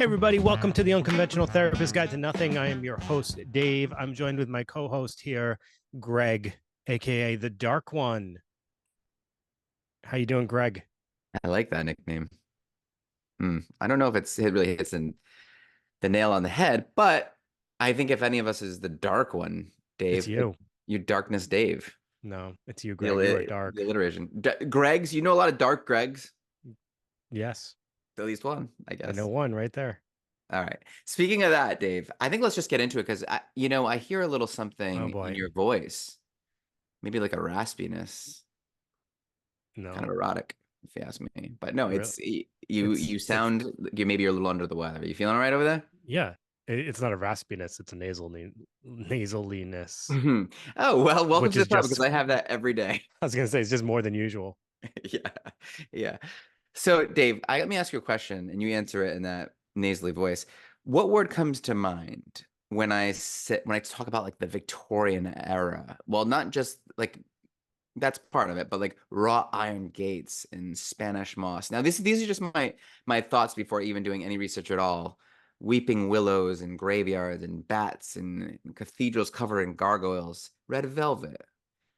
Hey, everybody. Welcome to the Unconventional Therapist Guide to Nothing. I am your host, Dave. I'm joined with my co-host here, Greg, a.k.a. The Dark One. How you doing, Greg? I like that nickname. I don't know if it really hits the nail on the head, but I think if any of us is the dark one, It's Dave, you. you darkness Dave. No, it's you, Greg. You are The dark. alliteration. Gregs, you know a lot of dark Gregs. Yes, At least one, I I know guess. one right there. All right. Speaking of that, Dave, I think let's just get into it because I hear a little Oh, something in boy. your voice, maybe like a raspiness, kind of No, erotic, if you ask me. But no, really. it's you. It's, You it's, sound maybe you're a little under the weather. You feeling all right over there? yeah, it's not a raspiness. It's a nasaliness, Oh, well, welcome which to the is club because just, I have that every day. I was going to say, it's just more than usual. Yeah. Yeah. So, Dave, let me ask you a question and you answer it in that nasally voice. What word comes to mind when I talk about like the Victorian era? Well, not just like that's part of it, but like wrought iron gates and Spanish moss. Now, these are just my thoughts before even doing any research at all. Weeping willows and graveyards and bats and cathedrals covered in gargoyles, red velvet,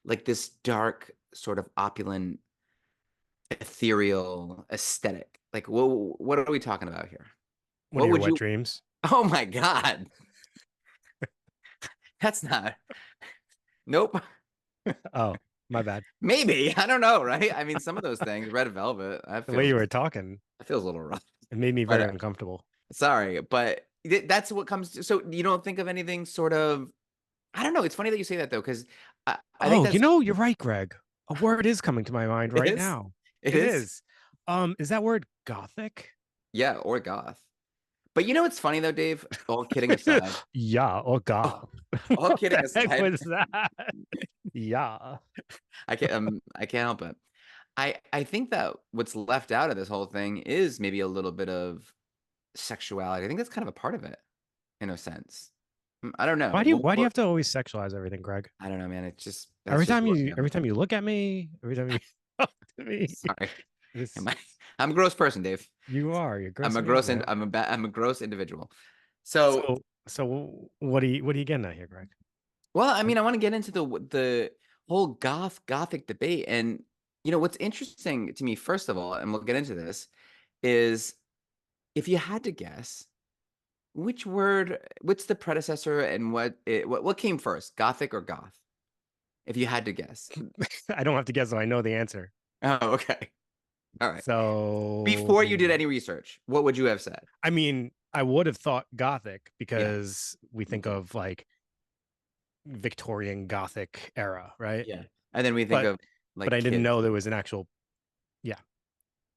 like this dark, sort of opulent, ethereal aesthetic. Like, what are we talking about here? One of What your would wet you? dreams. Oh my God, that's not. Nope. Oh, my bad. Maybe I don't know, right? I mean, some of those things, red velvet, The way you were talking, that feels a little rough. it made me But very uncomfortable. sorry, but that's what comes to. So you don't think of anything sort of. I don't know. It's funny that you say that though, because I think Oh, that's you're right, Greg. A word is coming to my mind it right is. now. It It is. is. Is that word Gothic? Yeah, or goth. But you know what's funny though, Dave? All kidding aside. Yeah. Oh God. Oh, all What kidding the heck aside, was that? Yeah. I can't help it. I think that what's left out of this whole thing is maybe a little bit of sexuality. I think that's kind of a part of it, in a sense. I don't know. Why do you have to always sexualize everything, Greg? I don't know, man. It's just that's just who I am. Every time you look at me, every time you talk to me, Sorry. Am this I? I'm a gross person, Dave. you're I'm a grossing me out, gross man. I'm a gross individual. So, So what are you getting at here, Greg? well, I mean, I want to get into the whole Gothic debate, and what's interesting to me, first of all, and we'll get into this, is if you had to guess what's the predecessor, and what came first, Gothic or Goth? If you had to guess. I don't have to guess, so I know the answer. Oh, okay. All right. So Before you did any research, what would you have said? I mean, I would have thought Gothic Yeah, because we me think too. of like Victorian Gothic era, right? Yeah. And then we think But of but like I didn't kids. know there was an actual, yeah,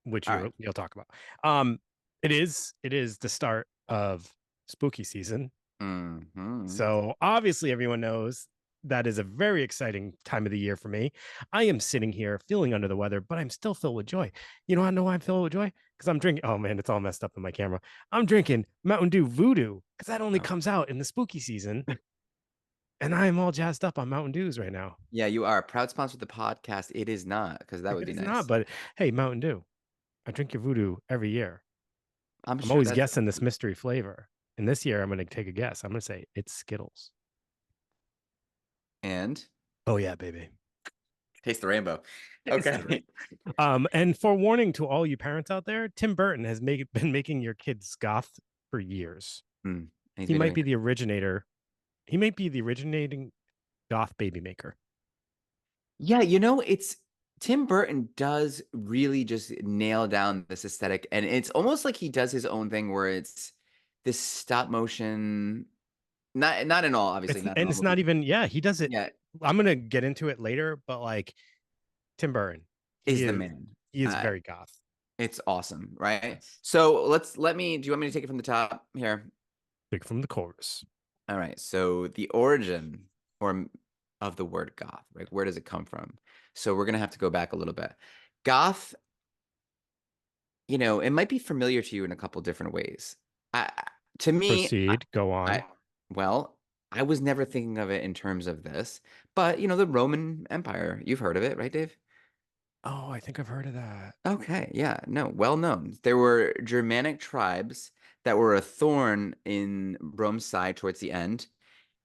which All right. you'll talk about. Um, it is the start of spooky season, Hmm. so obviously everyone knows that is a very exciting time of the year for me. I am sitting here feeling under the weather, but I'm still filled with joy. You know, I know why I'm filled with joy because I'm drinking. Oh man, it's all messed up in my camera. I'm drinking Mountain Dew Voodoo because that only Oh. comes out in the spooky season, and I am all jazzed up on Mountain Dews right now. Yeah, you are a proud sponsor of the podcast. It is not, because that would It be is not, nice. but hey, Mountain Dew, I drink your Voodoo every year. I'm I'm sure always that's guessing this mystery flavor, and this year I'm going to take a guess. I'm going to say it's Skittles. and Oh yeah, baby. taste the rainbow. It's the Okay. right. And for warning to all you parents out there, Tim Burton has been making your kids goth for years. And he's He been might doing be it. the originator. He might be the originating goth baby maker. Yeah, it's Tim Burton does really just nail down this aesthetic, and it's almost like he does his own thing where it's this stop motion, not in all, obviously not in all It's not movies. even, yeah, he does it. Yeah, I'm gonna get into it later, but like Tim Burton, is the man. he is Uh, very goth. it's awesome, right? So do you want me to take it from the top here? Big from the chorus. All right. So the origin of the word goth, right? Where does it come from? So we're gonna have to go back a little bit. Goth, it might be familiar to you in a couple different ways. I, to me, Proceed. Go I on. well, I was never thinking of it in terms of this, but the Roman Empire, you've heard of it, right, Dave? Oh, I think I've heard of that. Okay, yeah, no, well known. There were Germanic tribes that were a thorn in Rome's side towards the end.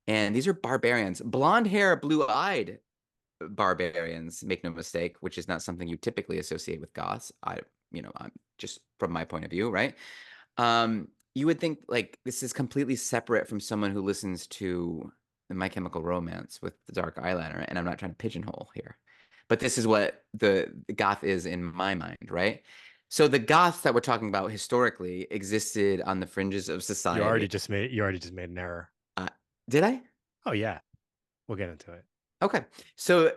And these are barbarians, blonde hair, blue-eyed barbarians, make no mistake, which is not something you typically associate with Goths. I'm just from my point of view, right? You would think like this is completely separate from someone who listens to My Chemical Romance with the dark eyeliner, and I'm not trying to pigeonhole here, but this is what the goth is in my mind, right? So the goths that we're talking about historically existed on the fringes of society. You already just made an error. Uh, did I? Oh yeah, we'll get into it. Okay. So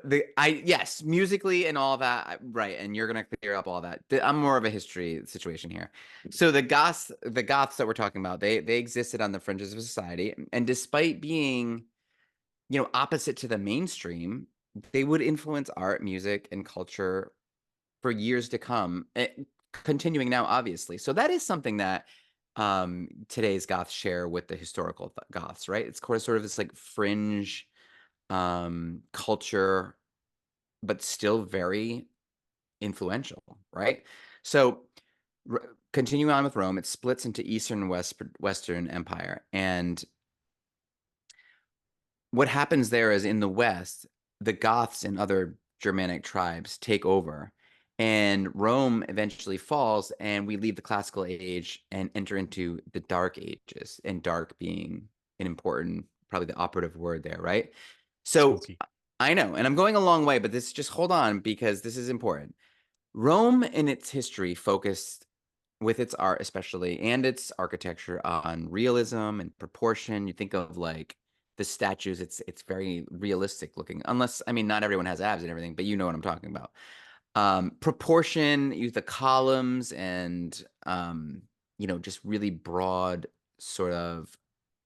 yes, musically and all that, right, and you're gonna clear up all that. I'm more of a history situation here. So the Goths that we're talking about, they existed on the fringes of society, and despite being, opposite to the mainstream, they would influence art, music, and culture for years to come, continuing now, obviously. So that is something that today's Goths share with the historical Goths, right? It's sort of this like fringe culture, but still very influential, right? So continue on with Rome. It splits into Eastern and Western Empire. And what happens there is in the West, the Goths and other Germanic tribes take over. And Rome eventually falls, and we leave the classical age and enter into the Dark Ages, and dark being an important, probably the operative word there, right? So Spooky. I know, and I'm going a long way, but this just hold on because this is important. Rome in its history focused with its art especially and its architecture on realism and proportion. You think of like the statues, it's very realistic looking. Unless, I mean, not everyone has abs and everything, but you know what I'm talking about. Proportion, use the columns and just really broad sort of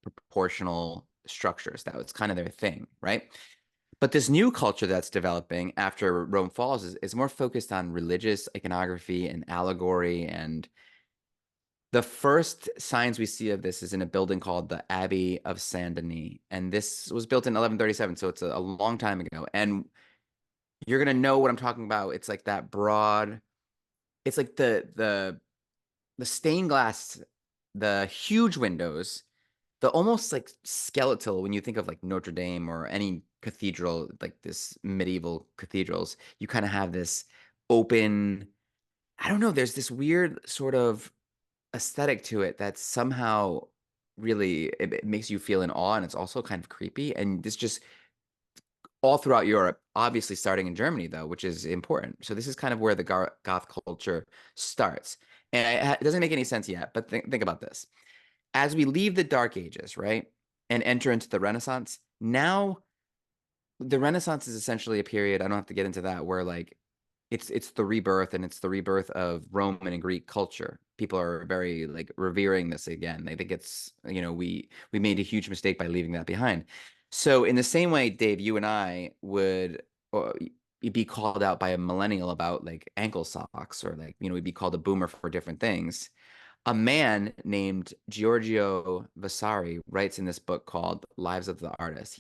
proportional structures. That was kind of their thing, right? But this new culture that's developing after Rome falls is more focused on religious iconography and allegory. And the first signs we see of this is in a building called the Abbey of Saint Denis. And this was built in 1137, so it's a long time ago. And you're gonna know what I'm talking about. It's like that broad, it's like the stained glass, the huge windows, the almost like skeletal when you think of like Notre Dame or any cathedral, like this medieval cathedrals, you kind of have this open, I don't know, there's this weird sort of aesthetic to it that somehow really it makes you feel in awe, and it's also kind of creepy. And this just all throughout Europe, obviously starting in Germany though, which is important. So this is kind of where the goth culture starts. And it doesn't make any sense yet, but think about this. As we leave the Dark Ages, right, and enter into the Renaissance, now the Renaissance is essentially a period, I don't have to get into that, where like it's the rebirth, and it's the rebirth of Roman and Greek culture. People are very like revering this again. They think it's, we made a huge mistake by leaving that behind. So in the same way, Dave, you and I would be called out by a millennial about like ankle socks, or like, we'd be called a boomer for different things. A man named Giorgio Vasari writes in this book called Lives of the Artists.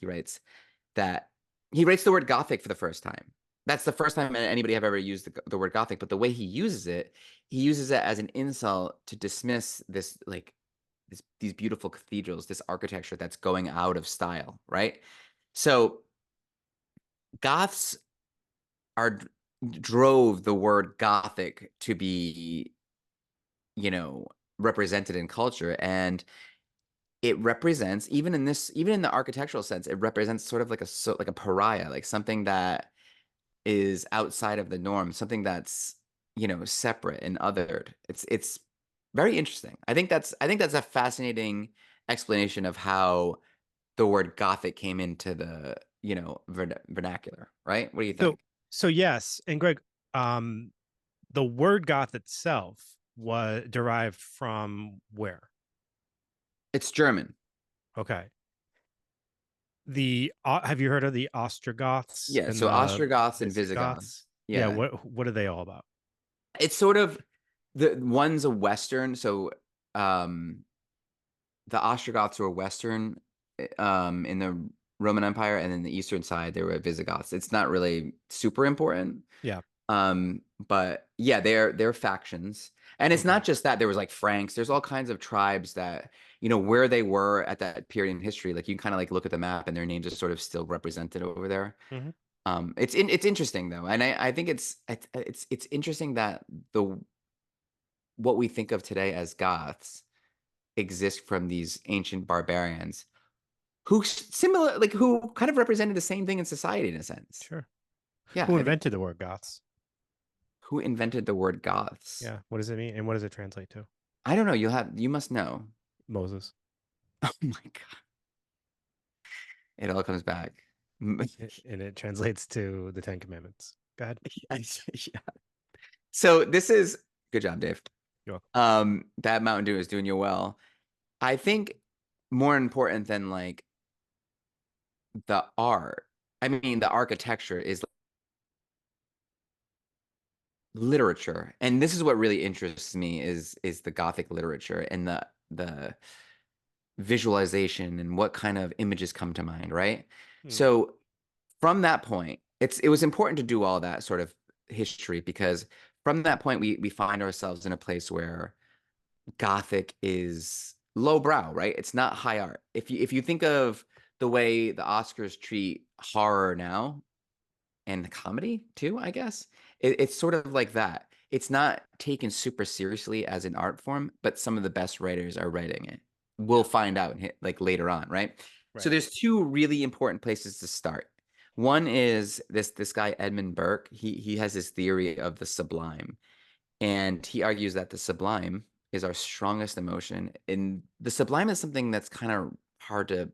That he writes the word Gothic for the first time. That's the first time anybody have ever used the word Gothic. But the way he uses it as an insult to dismiss this like these beautiful cathedrals, this architecture that's going out of style, right? So Goths are drove the word Gothic to be, you know, represented in culture. And it represents, even in the architectural sense, it represents sort of like like a pariah, like something that is outside of the norm, something that's, separate and othered. It's very interesting. I think that's a fascinating explanation of how the word Gothic came into the, vernacular, right? What do you So think? so yes, and Greg, um, the word goth itself was derived from where? It's German. Okay. The have you heard of the Ostrogoths Yeah, and so the Ostrogoths and Visigoths? Visigoths. Yeah, Yeah. what are they all about? It's sort of the one's a Western, so um the Ostrogoths were Western in the Roman Empire, and then the Eastern side they were Visigoths. It's not really super important. Yeah. But yeah, they're factions. And it's Okay. not just that. There was like Franks. There's all kinds of tribes that, where they were at that period in history. Like you can kind of like look at the map and their names are sort of still represented over there. Mhm. It's interesting though. And I think it's interesting that the what we think of today as Goths exist from these ancient barbarians who similar like who kind of represented the same thing in society in a sense. Sure. Yeah, Who I think invented the word Goths? who invented the word Goths? Yeah. What does it mean? And what does it translate to? I don't know. You must know. Moses. Oh my God. It all comes back. And it translates to the Ten Commandments. Go ahead. Yeah. So this is good job, Dave. You're welcome. That Mountain Dew is doing you well. I think more important than like the art, I mean the architecture is literature. And this is what really interests me is the Gothic literature and the visualization and what kind of images come to mind, right? Hmm. So from that point, it was important to do all that sort of history because from that point we find ourselves in a place where Gothic is lowbrow, right? It's not high art. If you think of the way the Oscars treat horror now, and comedy too, I guess. It's sort of like that. It's not taken super seriously as an art form, but some of the best writers are writing it. We'll Yeah. find out like later on, right? So Right. there's two really important places to start. One is this guy Edmund Burke. He has this theory of the sublime, and he argues that the sublime is our strongest emotion, and the sublime is something that's kind of hard to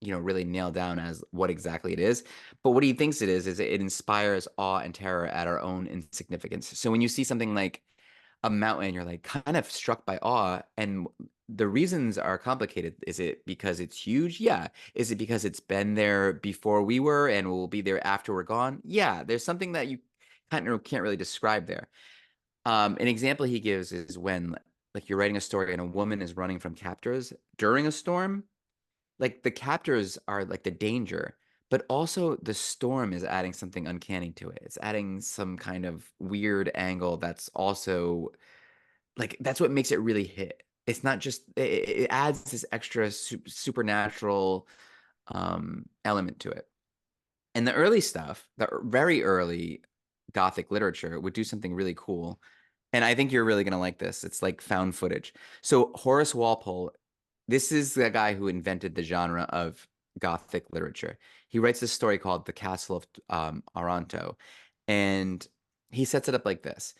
really nail down as what exactly it is. But what he thinks it is it inspires awe and terror at our own insignificance. So when you see something like a mountain, you're like kind of struck by awe. And the reasons are complicated. Is it because it's huge? Yeah. Is it because it's been there before we were and will be there after we're gone? Yeah. There's something that you can't really describe there. An example he gives is when like you're writing a story and a woman is running from captors during a storm, like the captors are like the danger, but also the storm is adding something uncanny to it. It's adding some kind of weird angle that's also like that's what makes it really hit. It's not just it adds this extra supernatural element to it. And the early stuff, the very early Gothic literature would do something really cool. And I think you're really going to like this. It's like found footage. So Horace Walpole, this is the guy who invented the genre of Gothic literature. He writes this story called The Castle of Otranto. And he sets it up like this.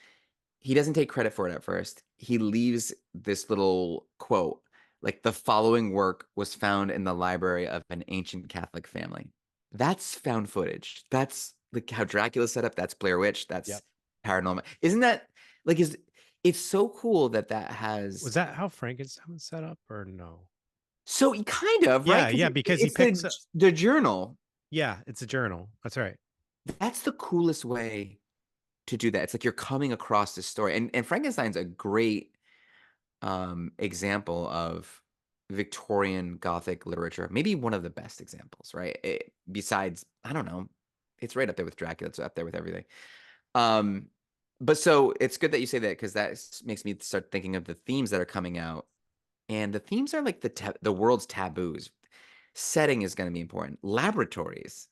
He doesn't take credit for it at first. He leaves this little quote, like the following work was found in the library of an ancient Catholic family. That's found footage. That's like how Dracula set up. That's Blair Witch. That's Yep. paranormal. Isn't that like is it's so cool that that Was has that how Frankenstein was set up or no? so kind of right Yeah, because yeah, because he it's picks the up. the journal. Yeah, it's a journal. That's right. That's the coolest way to do that. It's like you're coming across this story, and Frankenstein's a great example of Victorian Gothic literature. Maybe one of the best examples, right? Besides, I don't know, it's right up there with Dracula. It's up there with everything. Um, but so it's good that you say that because makes me start thinking of the themes that are coming out, and the themes are like the world's taboos. Setting is going to be important. Laboratories,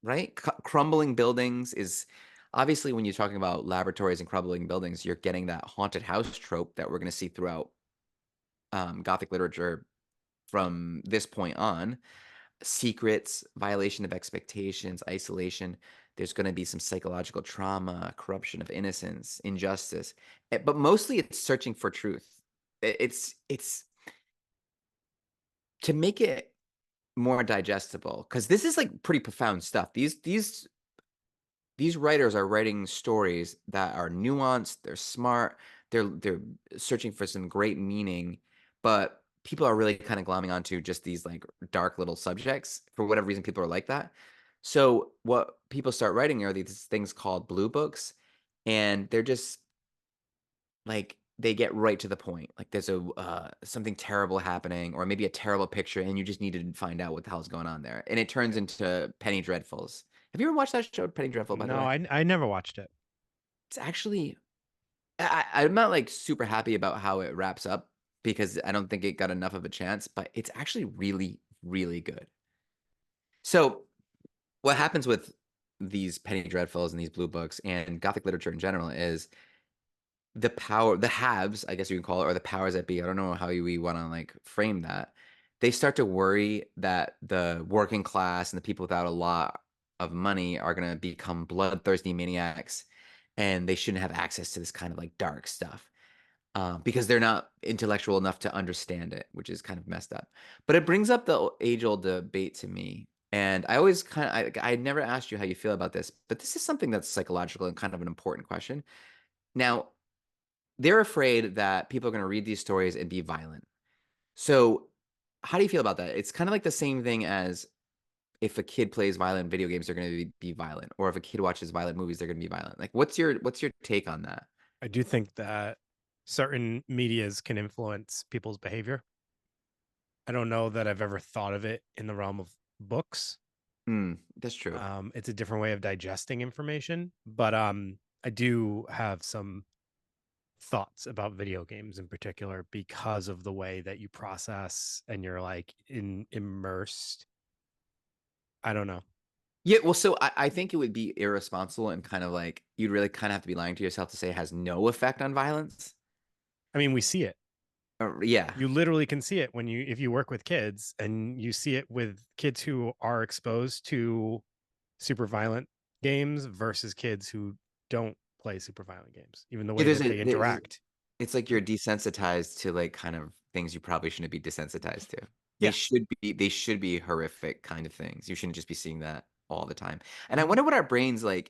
right? Crumbling buildings is obviously when you're talking about laboratories and crumbling buildings, you're getting that haunted house trope that we're going to see throughout Gothic literature from this point on. Secrets, violation of expectations, isolation. There's going to be some psychological trauma, corruption of innocence, injustice, but mostly it's searching for truth. It's to make it more digestible because this is like pretty profound stuff. These writers are writing stories that are nuanced, they're smart, they're searching for some great meaning, but people are really kind of glomming onto just these like dark little subjects for whatever reason people are like that. So what people start writing are these things called blue books, and they're just like they get right to the point. Like there's a something terrible happening, or maybe a terrible picture, and you just need to find out what the hell's going on there. And it turns Okay. into Penny Dreadfuls. Have you ever watched that show, Penny Dreadful, by the No, way? I never watched it. It's actually I'm not like super happy about how it wraps up because I don't think it got enough of a chance, but it's actually really, really good. So what happens with these Penny Dreadfuls and these blue books and Gothic literature in general is the haves, I guess you can call it, or the powers that be. I don't know how we want to like frame that. They start to worry that the working class and the people without a lot of money are going to become bloodthirsty maniacs, and they shouldn't have access to this kind of like dark stuff because they're not intellectual enough to understand it, which is kind of messed up. But it brings up the age-old debate to me. And I always I never asked you how you feel about this, but this is something that's psychological and kind of an important question. Now, they're afraid that people are going to read these stories and be violent. So, how do you feel about that? It's kind of like the same thing as if a kid plays violent video games, they're going to be violent, or if a kid watches violent movies, they're going to be violent. Like, what's your take on that? I do think that certain medias can influence people's behavior. I don't know that I've ever thought of it in the realm of books. That's true. It's a different way of digesting information, but I do have some thoughts about video games in particular because of the way that you process and you're like immersed. I don't know. Yeah, well, so I think it would be irresponsible and kind of like you'd really kind of have to be lying to yourself to say it has no effect on violence. I mean, we see it. Yeah. You literally can see it when you if you work with kids and you see it with kids who are exposed to super violent games versus kids who don't play super violent games, even the Yeah, way that they interact. it's like you're desensitized to like kind of things you probably shouldn't be desensitized to. Yeah. They should be horrific kind of things. You shouldn't just be seeing that all the time. And I Mhm. wonder what our brains like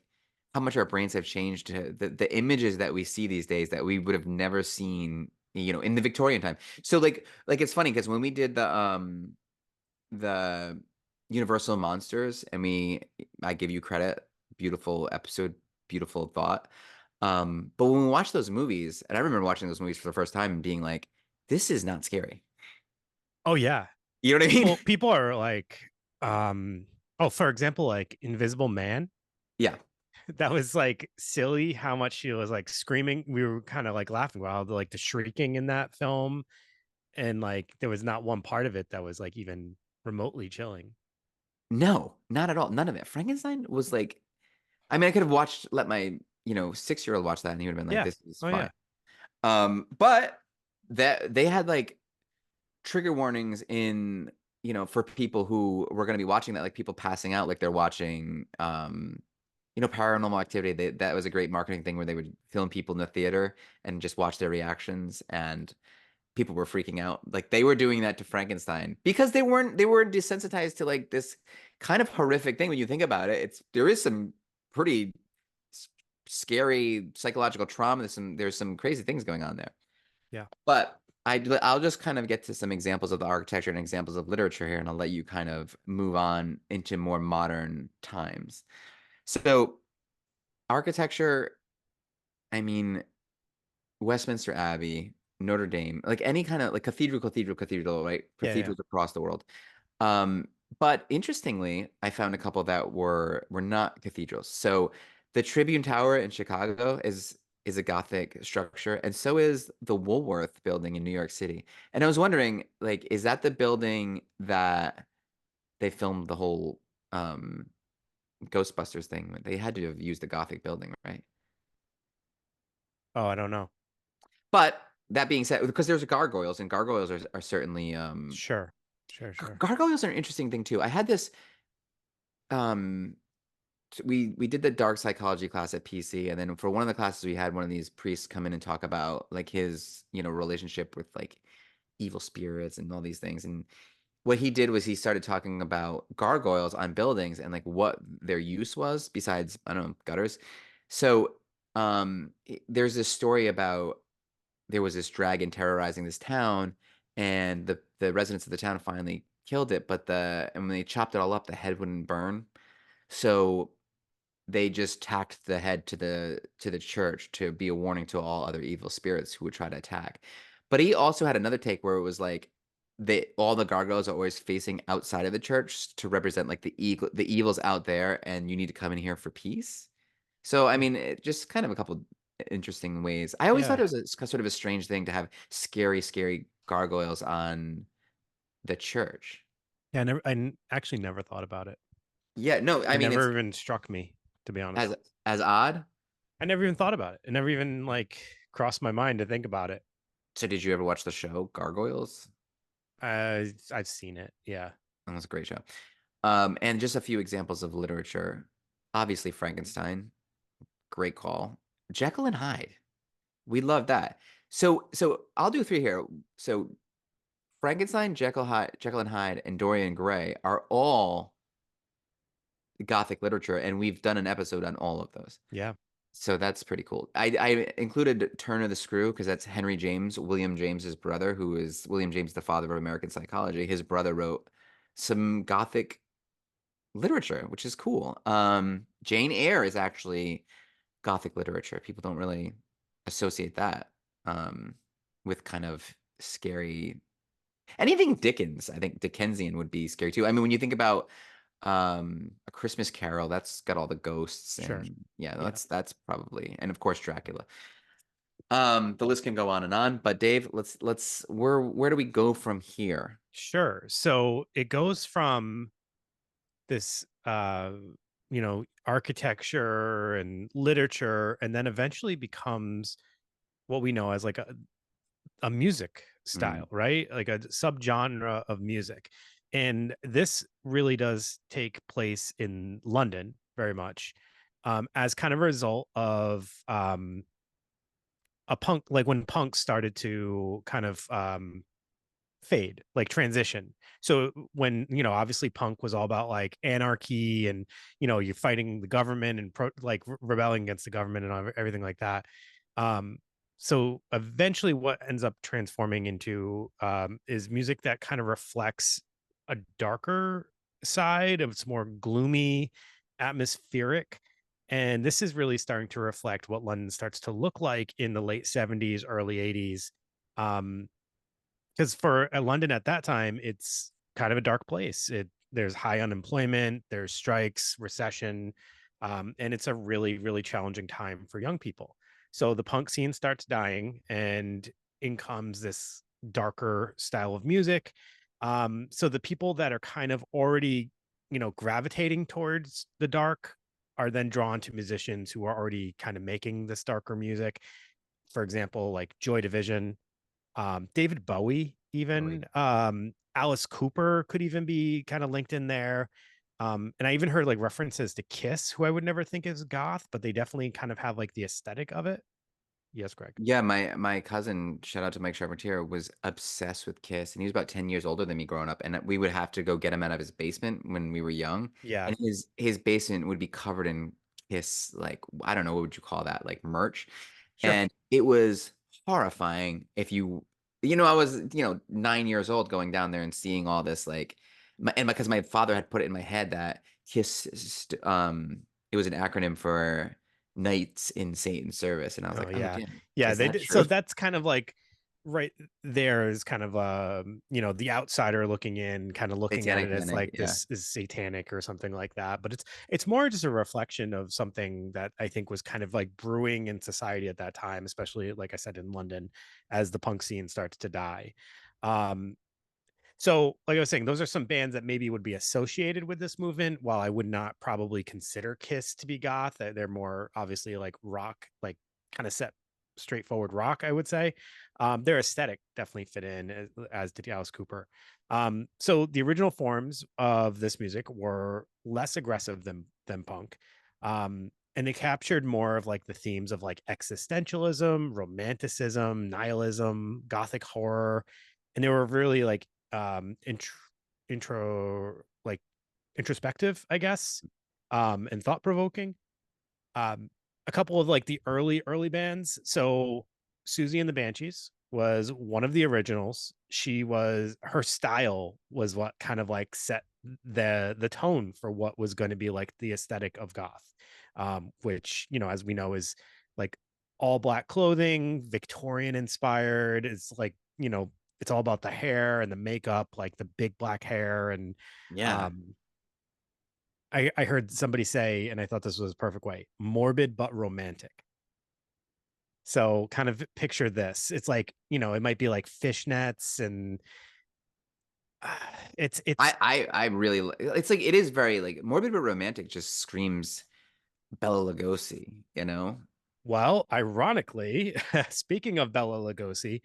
how much our brains have changed to the images that we see these days that we would have never seen, in the Victorian time. So like it's funny because when we did the Universal Monsters, and I give you credit, beautiful episode, beautiful thought. But when we watch those movies, and I remember watching those movies for the first time and being like, this is not scary. Oh yeah. You know what I mean? People are like oh, for example, like Invisible Man. Yeah. That was like silly how much she was like screaming. We were kind of like laughing while like the shrieking in that film, and like there was not one part of it that was like even remotely chilling. No, not at all. None of it. Frankenstein was like, I mean, I could have let my, 6-year-old watch that and he would have been like, Yeah. this is Oh fine. yeah. But that they had like trigger warnings in for people who were going to be watching that, like people passing out like they're watching Paranormal Activity. That was a great marketing thing where they would film people in the theater and just watch their reactions, and people were freaking out like they were doing that to Frankenstein because they were desensitized to like this kind of horrific thing. When you think about it, there is some pretty scary psychological trauma. There's some crazy things going on there. Yeah. But I'll just kind of get to some examples of the architecture and examples of literature here, and I'll let you kind of move on into more modern times. So, architecture, I mean, Westminster Abbey, Notre Dame, like any kind of like cathedral, right? Yeah. Yeah. Cathedrals across the world. Um, but interestingly, I found a couple that were not cathedrals. So the Tribune Tower in Chicago is a Gothic structure, and so is the Woolworth building in New York City. And I was wondering, like, is that the building that they filmed the whole Ghostbusters thing? They had to have used the Gothic building, right? Oh, I don't know. But that being said, because there's gargoyles, and gargoyles are certainly Sure. Sure. Sure. gargoyles are an interesting thing too. I had this um we did the dark psychology class at PC, and then for one of the classes we had one of these priests come in and talk about like his relationship with like evil spirits and all these things. And what he did was he started talking about gargoyles on buildings and like what their use was besides, I don't know, gutters. So there's this story about there was this dragon terrorizing this town, and the residents of the town finally killed it, but and when they chopped it all up, the head wouldn't burn. So they just tacked the head to the church to be a warning to all other evil spirits who would try to attack. But he also had another take where it was like all the gargoyles are always facing outside of the church to represent like the evils out there, and you need to come in here for peace. So, I mean, it just kind of a couple interesting ways. I always thought Yeah. it was sort of a strange thing to have scary, scary gargoyles on the church. Yeah, actually never thought about it. Yeah, no, I It mean, it's never even struck me, to be honest. as odd. I never even thought about it. It never even like crossed my mind to think about it. So, did you ever watch the show Gargoyles? I've seen it. Yeah. That was a great show. And just a few examples of literature. Obviously, Frankenstein, great call. Jekyll and Hyde, we love that. So I'll do three here. So Frankenstein, Jekyll and Hyde, and Dorian Gray are all Gothic literature, and we've done an episode on all of those. Yeah. So that's pretty cool. I included Turner the Screw because that's Henry James, William James's brother, who is William James, the father of American psychology. His brother wrote some Gothic literature, which is cool. Jane Eyre is actually Gothic literature. People don't really associate that um, with kind of scary. Anything Dickens, I think Dickensian would be scary too. I mean, when you think about A Christmas Carol, that's got all the ghosts Sure. and yeah, Yeah. that's probably, and of course Dracula. The list can go on, but Dave, let's where do we go from here? Sure. So it goes from this architecture and literature, and then eventually becomes what we know as like a music Mm, style, right? Like a subgenre of music. And this really does take place in London very much, as kind of a result of a punk, like when punk started to kind of fade, like transition. So when, obviously punk was all about like anarchy and, you're fighting the government and rebelling against the government and everything like that. Um, so eventually what ends up transforming into is music that kind of reflects a darker side of it's more gloomy, atmospheric. And this is really starting to reflect what London starts to look like in the late 70s, early 80s. Um, because for London at that time, it's kind of a dark place. There's high unemployment, there's strikes, recession, and it's a really, really challenging time for young people. So the punk scene starts dying, and in comes this darker style of music. So the people that are kind of already, gravitating towards the dark are then drawn to musicians who are already kind of making this darker music. For example, like Joy Division, David Bowie, Bowie. even Alice Cooper could even be kind of linked in there. And I even heard like references to Kiss, who I would never think is goth, but they definitely kind of have like the aesthetic of it. Yes, Greg. Yeah, my cousin, shout out to Mike Charpentier, was obsessed with Kiss, and he was about 10 years older than me growing up, and we would have to go get him out of his basement when we were young, Yeah, and his basement would be covered in Kiss, like, I don't know, what would you call that, like merch, sure. and it was horrifying if I was, 9 years old going down there and seeing all this, like, because my father had put it in my head that Kiss, it was an acronym for Knights in Satan's Service, and I was Oh like, "Oh, yeah. damn. Yeah, Is they that did. So true?" that's kind of like right there is kind of the outsider looking in, kind of looking at Satanic it as Panic, like yeah. this is satanic or something like that. But it's more just a reflection of something that I think was kind of like brewing in society at that time, especially like I said in London, as the punk scene starts to die. Um, so, like I was saying, those are some bands that maybe would be associated with this movement. While I would not probably consider Kiss to be goth, they're more obviously like rock, like kind of set straightforward rock, I would say. Their aesthetic definitely fit in as did Alice Cooper. So the original forms of this music were less aggressive than punk. And they captured more of like the themes of like existentialism, romanticism, nihilism, gothic horror, and they were really like intro like introspective, I guess, and thought provoking. um a couple of like the early bands. So Susie and the Banshees was one of the originals. Her style was what kind of like set the tone for what was going to be like the aesthetic of goth, which as we know is like all black clothing, Victorian inspired. It's like it's all about the hair and the makeup, like the big black hair. And Yeah. um I heard somebody say, and I thought this was a perfect way, morbid but romantic. So kind of picture this. It's like, it might be like fishnets and uh, it's I really it's like it is very like morbid but romantic just screams Bela Lugosi, you know? well, ironically, speaking of Bella Lugosi,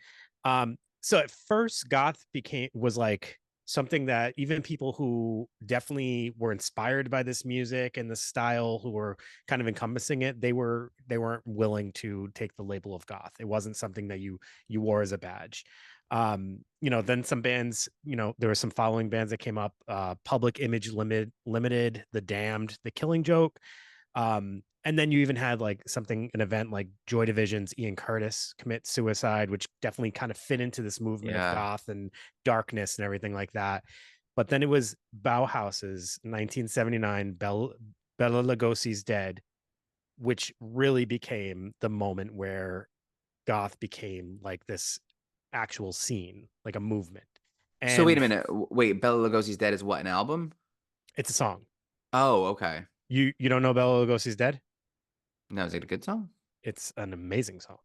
so at first goth became was like something that even people who definitely were inspired by this music and the style, who were kind of encompassing it, they weren't willing to take the label of goth. It wasn't something that you wore as a badge. Then some bands, there were some following bands that came up, Public Image Limited, The Damned, The Killing Joke. And then you even had like an event like Joy Division's Ian Curtis commit suicide, which definitely kind of fit into this movement of Yeah. goth and darkness and everything like that. But then it was Bauhaus's 1979 Bela Lugosi's Dead, which really became the moment where goth became like this actual scene, like a movement. So wait And a minute. Wait, Bela Lugosi's Dead is what, an album? it's a song. Oh, okay. You don't know Bela Lugosi's Dead? No, is it a good song? It's an amazing song.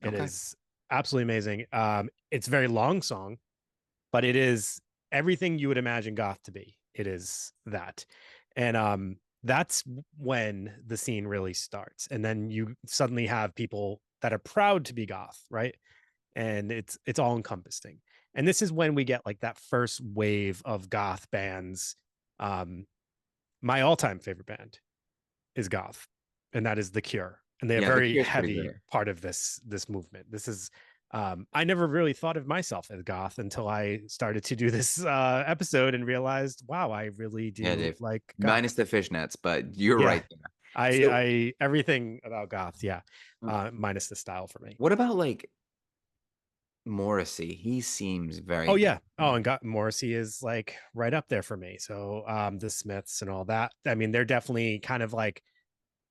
It Okay. is absolutely amazing. It's a very long song, but it is everything you would imagine goth to be. It is that. And that's when the scene really starts. And then you suddenly have people that are proud to be goth, right? And it's all encompassing. And this is when we get like that first wave of goth bands. Um, my all-time favorite band is goth, and that is The Cure. And they're a Yeah, The very Cure's pretty heavy great. part of this movement. This is I never really thought of myself as goth until I started to do this episode and realized, wow, I really Yeah, do Dave. like goth. Minus the fishnets, but you're Yeah. right there. I So, I everything about goth, yeah. Minus the style for me. what about like Morrissey? He seems very Oh goth yeah. to Oh, and me. got Morrissey is like right up there for me. So the Smiths and all that. I mean, they're definitely kind of like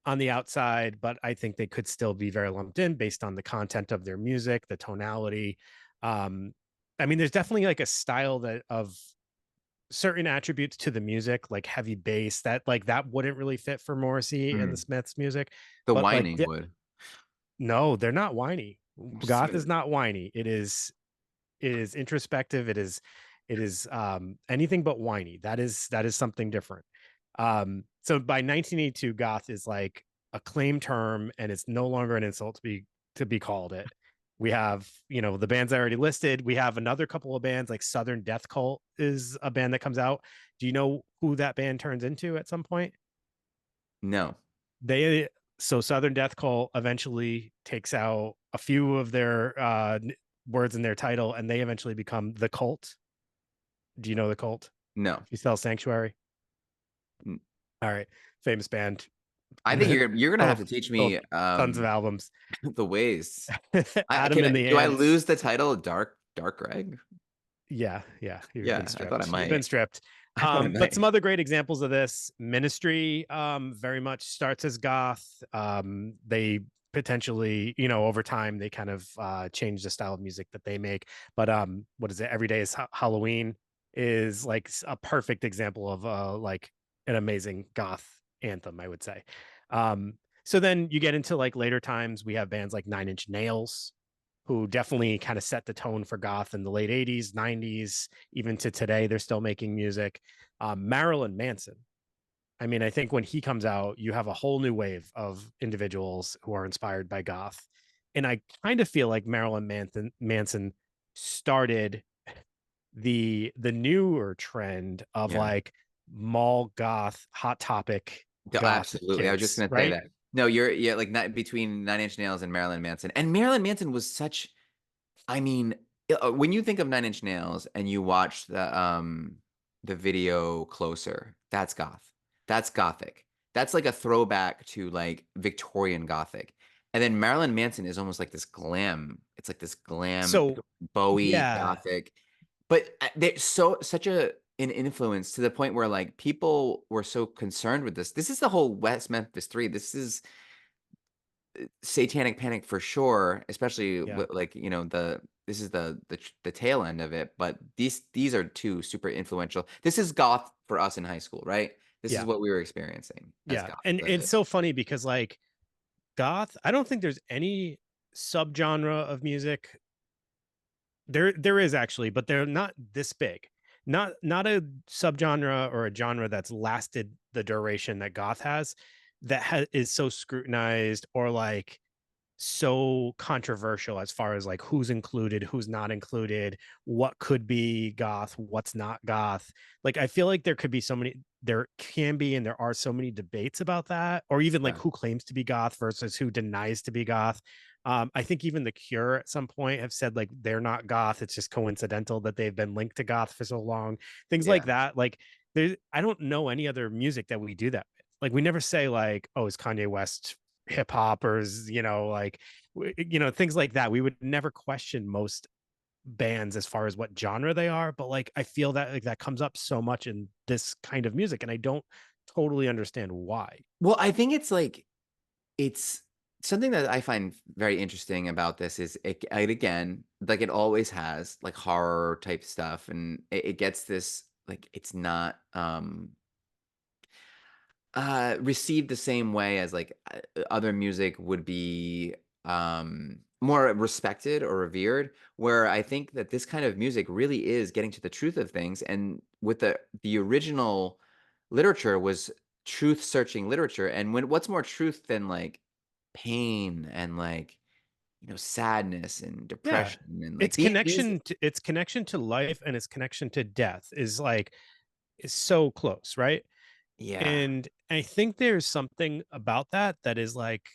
on the outside, but I think they could still be very lumped in based on the content of their music, the tonality. Um, I mean, there's definitely like a style that of certain attributes to the music, like heavy bass, that wouldn't really fit for Morrissey and the Hmm. Smiths music. The But like, whining would. no, they're not whiny. Just Goth is not whiny. It is introspective. It is anything but whiny. That is something different. So by 1982, goth is like a claim term, and it's no longer an insult to be called it. We have, the bands I already listed. We have another couple of bands like Southern Death Cult is a band that comes out. Do you know who that band turns into at some point? no, They so Southern Death Cult eventually takes out a few of their words in their title, and they eventually become the Cult. Do you know the Cult? no. You sell Sanctuary. N- All right, famous band. I think you're gonna have Sold, to teach sold me tons of albums. the ways. I Adam can and the do I Ants. lose the title Dark Greg? Yeah, yeah, you've been Yeah, I thought I stripped. You've been might. stripped. I thought I But some might. other great examples of this: Ministry, very much starts as goth. They potentially, over time, they kind of change the style of music that they make. But what is it? Every Day is Halloween is like a perfect example of like an amazing goth anthem, I would say. So then you get into like later times, we have bands like Nine Inch Nails, who definitely kind of set the tone for goth in the late 80s, 90s, even to today. They're still making music. Marilyn Manson. I mean, I think when he comes out, you have a whole new wave of individuals who are inspired by goth. And I kind of feel like Marilyn Manson started the newer trend of Yeah. like mall goth, hot topic goth Absolutely. I was just kids, gonna say right? that. No, you're yeah, like not between Nine Inch Nails and Marilyn Manson. And Marilyn Manson was such I mean, when you think of Nine Inch Nails and you watch the video Closer, that's goth. That's gothic. That's like a throwback to like Victorian gothic. And then Marilyn Manson is almost like this glam. It's like this glam So Bowie yeah. gothic. But there's such an influence to the point where like people were so concerned with this. This is the whole West Memphis 3. This is Satanic Panic for sure, especially Yeah. like the this is the tail end of it. But these are two super influential. This is goth for us in high school, right? This is Yeah. what we were experiencing as Yeah. goth. And it's so funny because like goth, I don't think there's any subgenre of music. There is actually, but they're not this big. Not a subgenre or a genre that's lasted the duration that goth has, is so scrutinized or like so controversial as far as like who's included, who's not included, what could be goth, what's not goth. Like I feel like there can be and there are so many debates about that, or even like Yeah, who claims to be goth versus who denies to be goth. I think even the Cure at some point have said like they're not goth. It's just coincidental that they've been linked to goth for so long. Things like yeah. that. Like I don't know any other music that we do that with. Like we never say like, oh, is Kanye West hip hop or is, like things like that. We would never question most bands as far as what genre they are, but like I feel that like that comes up so much in this kind of music and I don't totally understand why. Well, I think it's like it's something that I find very interesting about this is it again, like it always has like horror type stuff, and it gets this like it's not received the same way as like other music would be more respected or revered, where I think that this kind of music really is getting to the truth of things, and with the original literature was truth searching literature, and what's more truth than like pain and like sadness and Yeah. depression and like these Its connection to life and its connection to death is so close, right? yeah, And I think there's something about that is like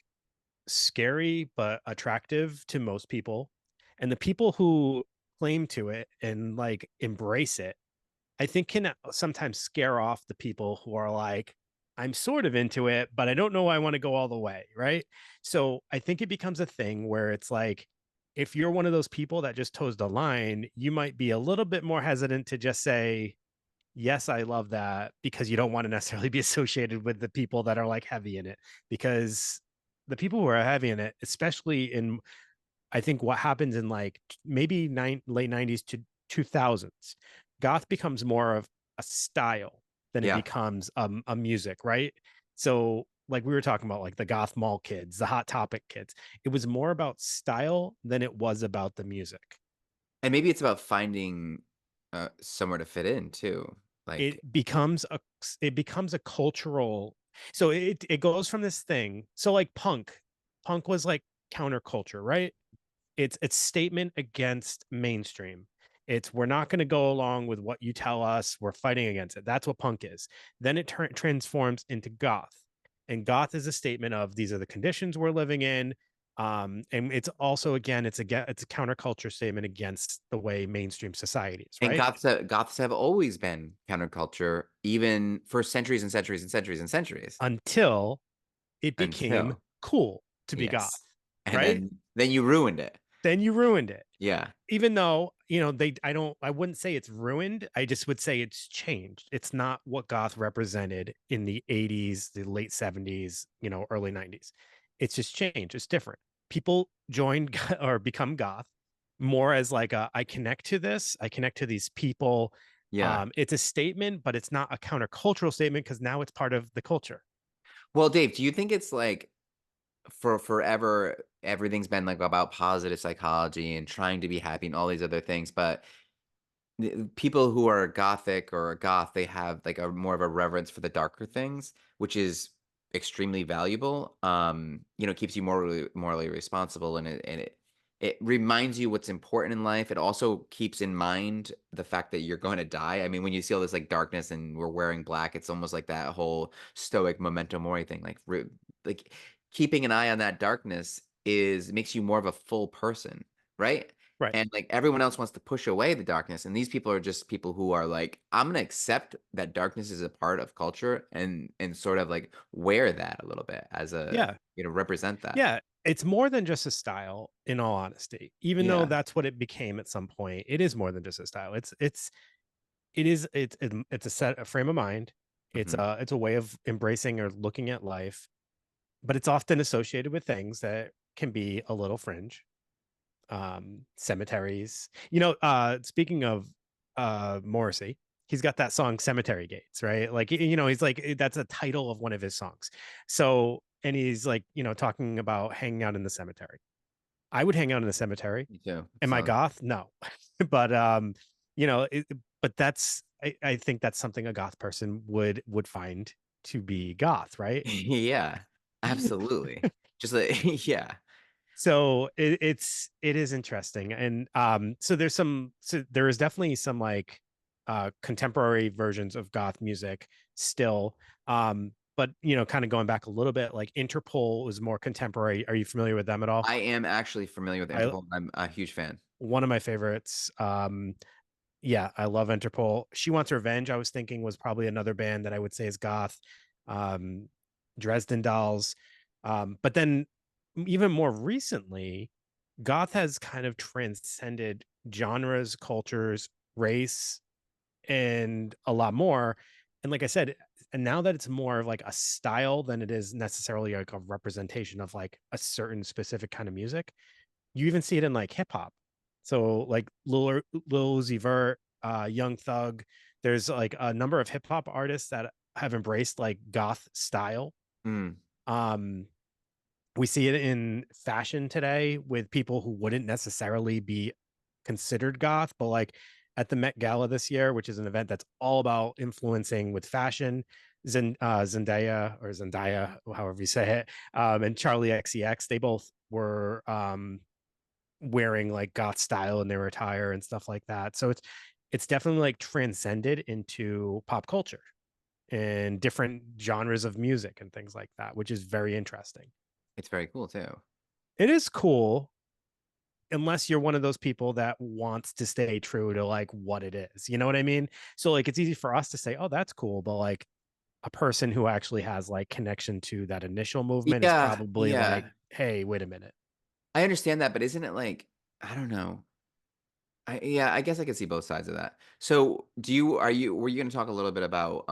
scary but attractive to most people. And the people who claim to it and like embrace it, I think can sometimes scare off the people who are like, I'm sort of into it, but I don't know I want to go all the way. Right. So I think it becomes a thing where it's like, if you're one of those people that just toes the line, you might be a little bit more hesitant to just say, yes, I love that because you don't want to necessarily be associated with the people that are like heavy in it. Because the people who are heavy in it, especially in, I think what happens in like maybe late 90s to 2000s, goth becomes more of a style than it yeah. becomes a music, right? So, like we were talking about, like the goth mall kids, the hot topic kids, it was more about style than it was about the music. And maybe it's about finding somewhere to fit in too, like it becomes a it becomes a cultural, so it goes from this thing, so like punk was like counterculture, right? It's statement against mainstream. It's we're not going to go along with what you tell us, we're fighting against it. That's what punk is. Then it transforms into goth, and goth is a statement of these are the conditions we're living in. And it's also, again, it's a counterculture statement against the way mainstream society is, and right? Goths have always been counterculture, even for centuries and centuries and centuries and centuries Until it became until cool to be goth, yes, and right? then you ruined it. Then you ruined it. Yeah, Even though, I wouldn't say it's ruined. I just would say it's changed. It's not what goth represented in the 80s, the late 70s, early 90s. It's just changed. It's different. People join or become goth more as like I connect to this, I connect to these people. yeah. It's a statement, but it's not a countercultural statement because now it's part of the culture. Well, Dave, do you think it's like for forever everything's been like about positive psychology and trying to be happy and all these other things, but people who are gothic or a goth, they have like a more of a reverence for the darker things, which is extremely valuable. Keeps you morally responsible, and it reminds you what's important in life. It also keeps in mind the fact that you're going to die. I mean, when you see all this like darkness and we're wearing black, it's almost like that whole stoic memento mori thing. Like keeping an eye on that darkness is makes you more of a full person, right? Right. And, like, everyone else wants to push away the darkness, and these people are just people who are like, "I'm gonna accept that darkness is a part of culture and sort of, like, wear that a little bit as Yeah. represent that." Yeah, it's more than just a style, in all honesty. Even though Yeah. that's what it became at some point, it is more than just a style. It's a frame of mind. Mhm. It's a way of embracing or looking at life, but it's often associated with things that can be a little fringe. Cemeteries. Speaking of Morrissey, he's got that song Cemetery Gates, right? Like, he's like, that's a title of one of his songs. So, and he's like, talking about hanging out in the cemetery. I would hang out in the cemetery. Me too. It Am I sounds goth? No. But but I think that's something a goth person would find to be goth, right? yeah, absolutely. Just like yeah. So it is interesting. And so there is definitely some like contemporary versions of goth music still. But kind of going back a little bit, like Interpol was more contemporary. Are you familiar with them at all? I am actually familiar with I Interpol. I'm a huge fan. One of my favorites. Yeah, I love Interpol. She Wants Revenge, I was thinking, was probably another band that I would say is goth. Um, Dresden Dolls. But then even more recently, goth has kind of transcended genres, cultures, race, and a lot more. And like I said, and now that it's more of like a style than it is necessarily like a representation of like a certain specific kind of music, you even see it in like hip hop. So like Lil Uzi Vert, Young Thug. There's like a number of hip hop artists that have embraced like goth style. Mm. Um, we see it in fashion today with people who wouldn't necessarily be considered goth, but like at the Met Gala this year, which is an event that's all about influencing with fashion. Zendaya, however you say it, and Charlie XCX, they both were wearing like goth style in their attire and stuff like that. So it's definitely like transcended into pop culture and different genres of music and things like that, which is very interesting. It's very cool too. It is cool unless you're one of those people that wants to stay true to like what it is. You know what I mean? So like it's easy for us to say, "Oh, that's cool," but like a person who actually has like connection to that initial movement is Yeah, probably like, yeah. "Hey, wait a minute." I understand that, but isn't it like I don't know. Yeah, I guess I could see both sides of that. So, do you are you were you gonna talk a little bit about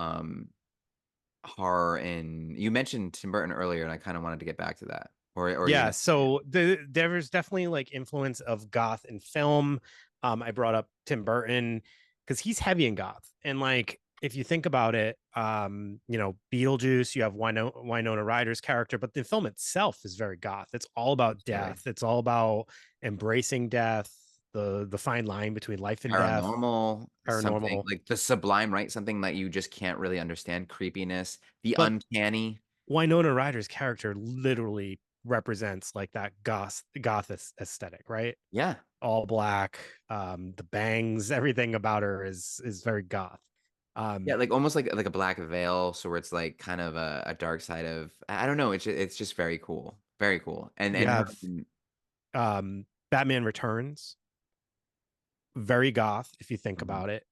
horror and you mentioned Tim Burton earlier and I kind of wanted to get back to that. Or are you Yeah, gonna yeah. so there's definitely like influence of goth in film. I brought up Tim Burton because he's heavy in goth, and like if you think about it, Beetlejuice, you have Winona Ryder's character, but the film itself is very goth. It's all about Absolutely. death. It's all about embracing death, the fine line between life and death, Paranormal, something paranormal. like the sublime, right? Something that you just can't really understand, creepiness, the But uncanny. Winona Ryder's character literally represents like that goth aesthetic, right? Yeah. All black, the bangs, everything about her is very goth. Yeah, Um, like almost like a black veil, so where it's like kind of a dark side of I don't know, it's just very cool. Very cool. you And her have Batman Returns, very goth if you think mhm. about it.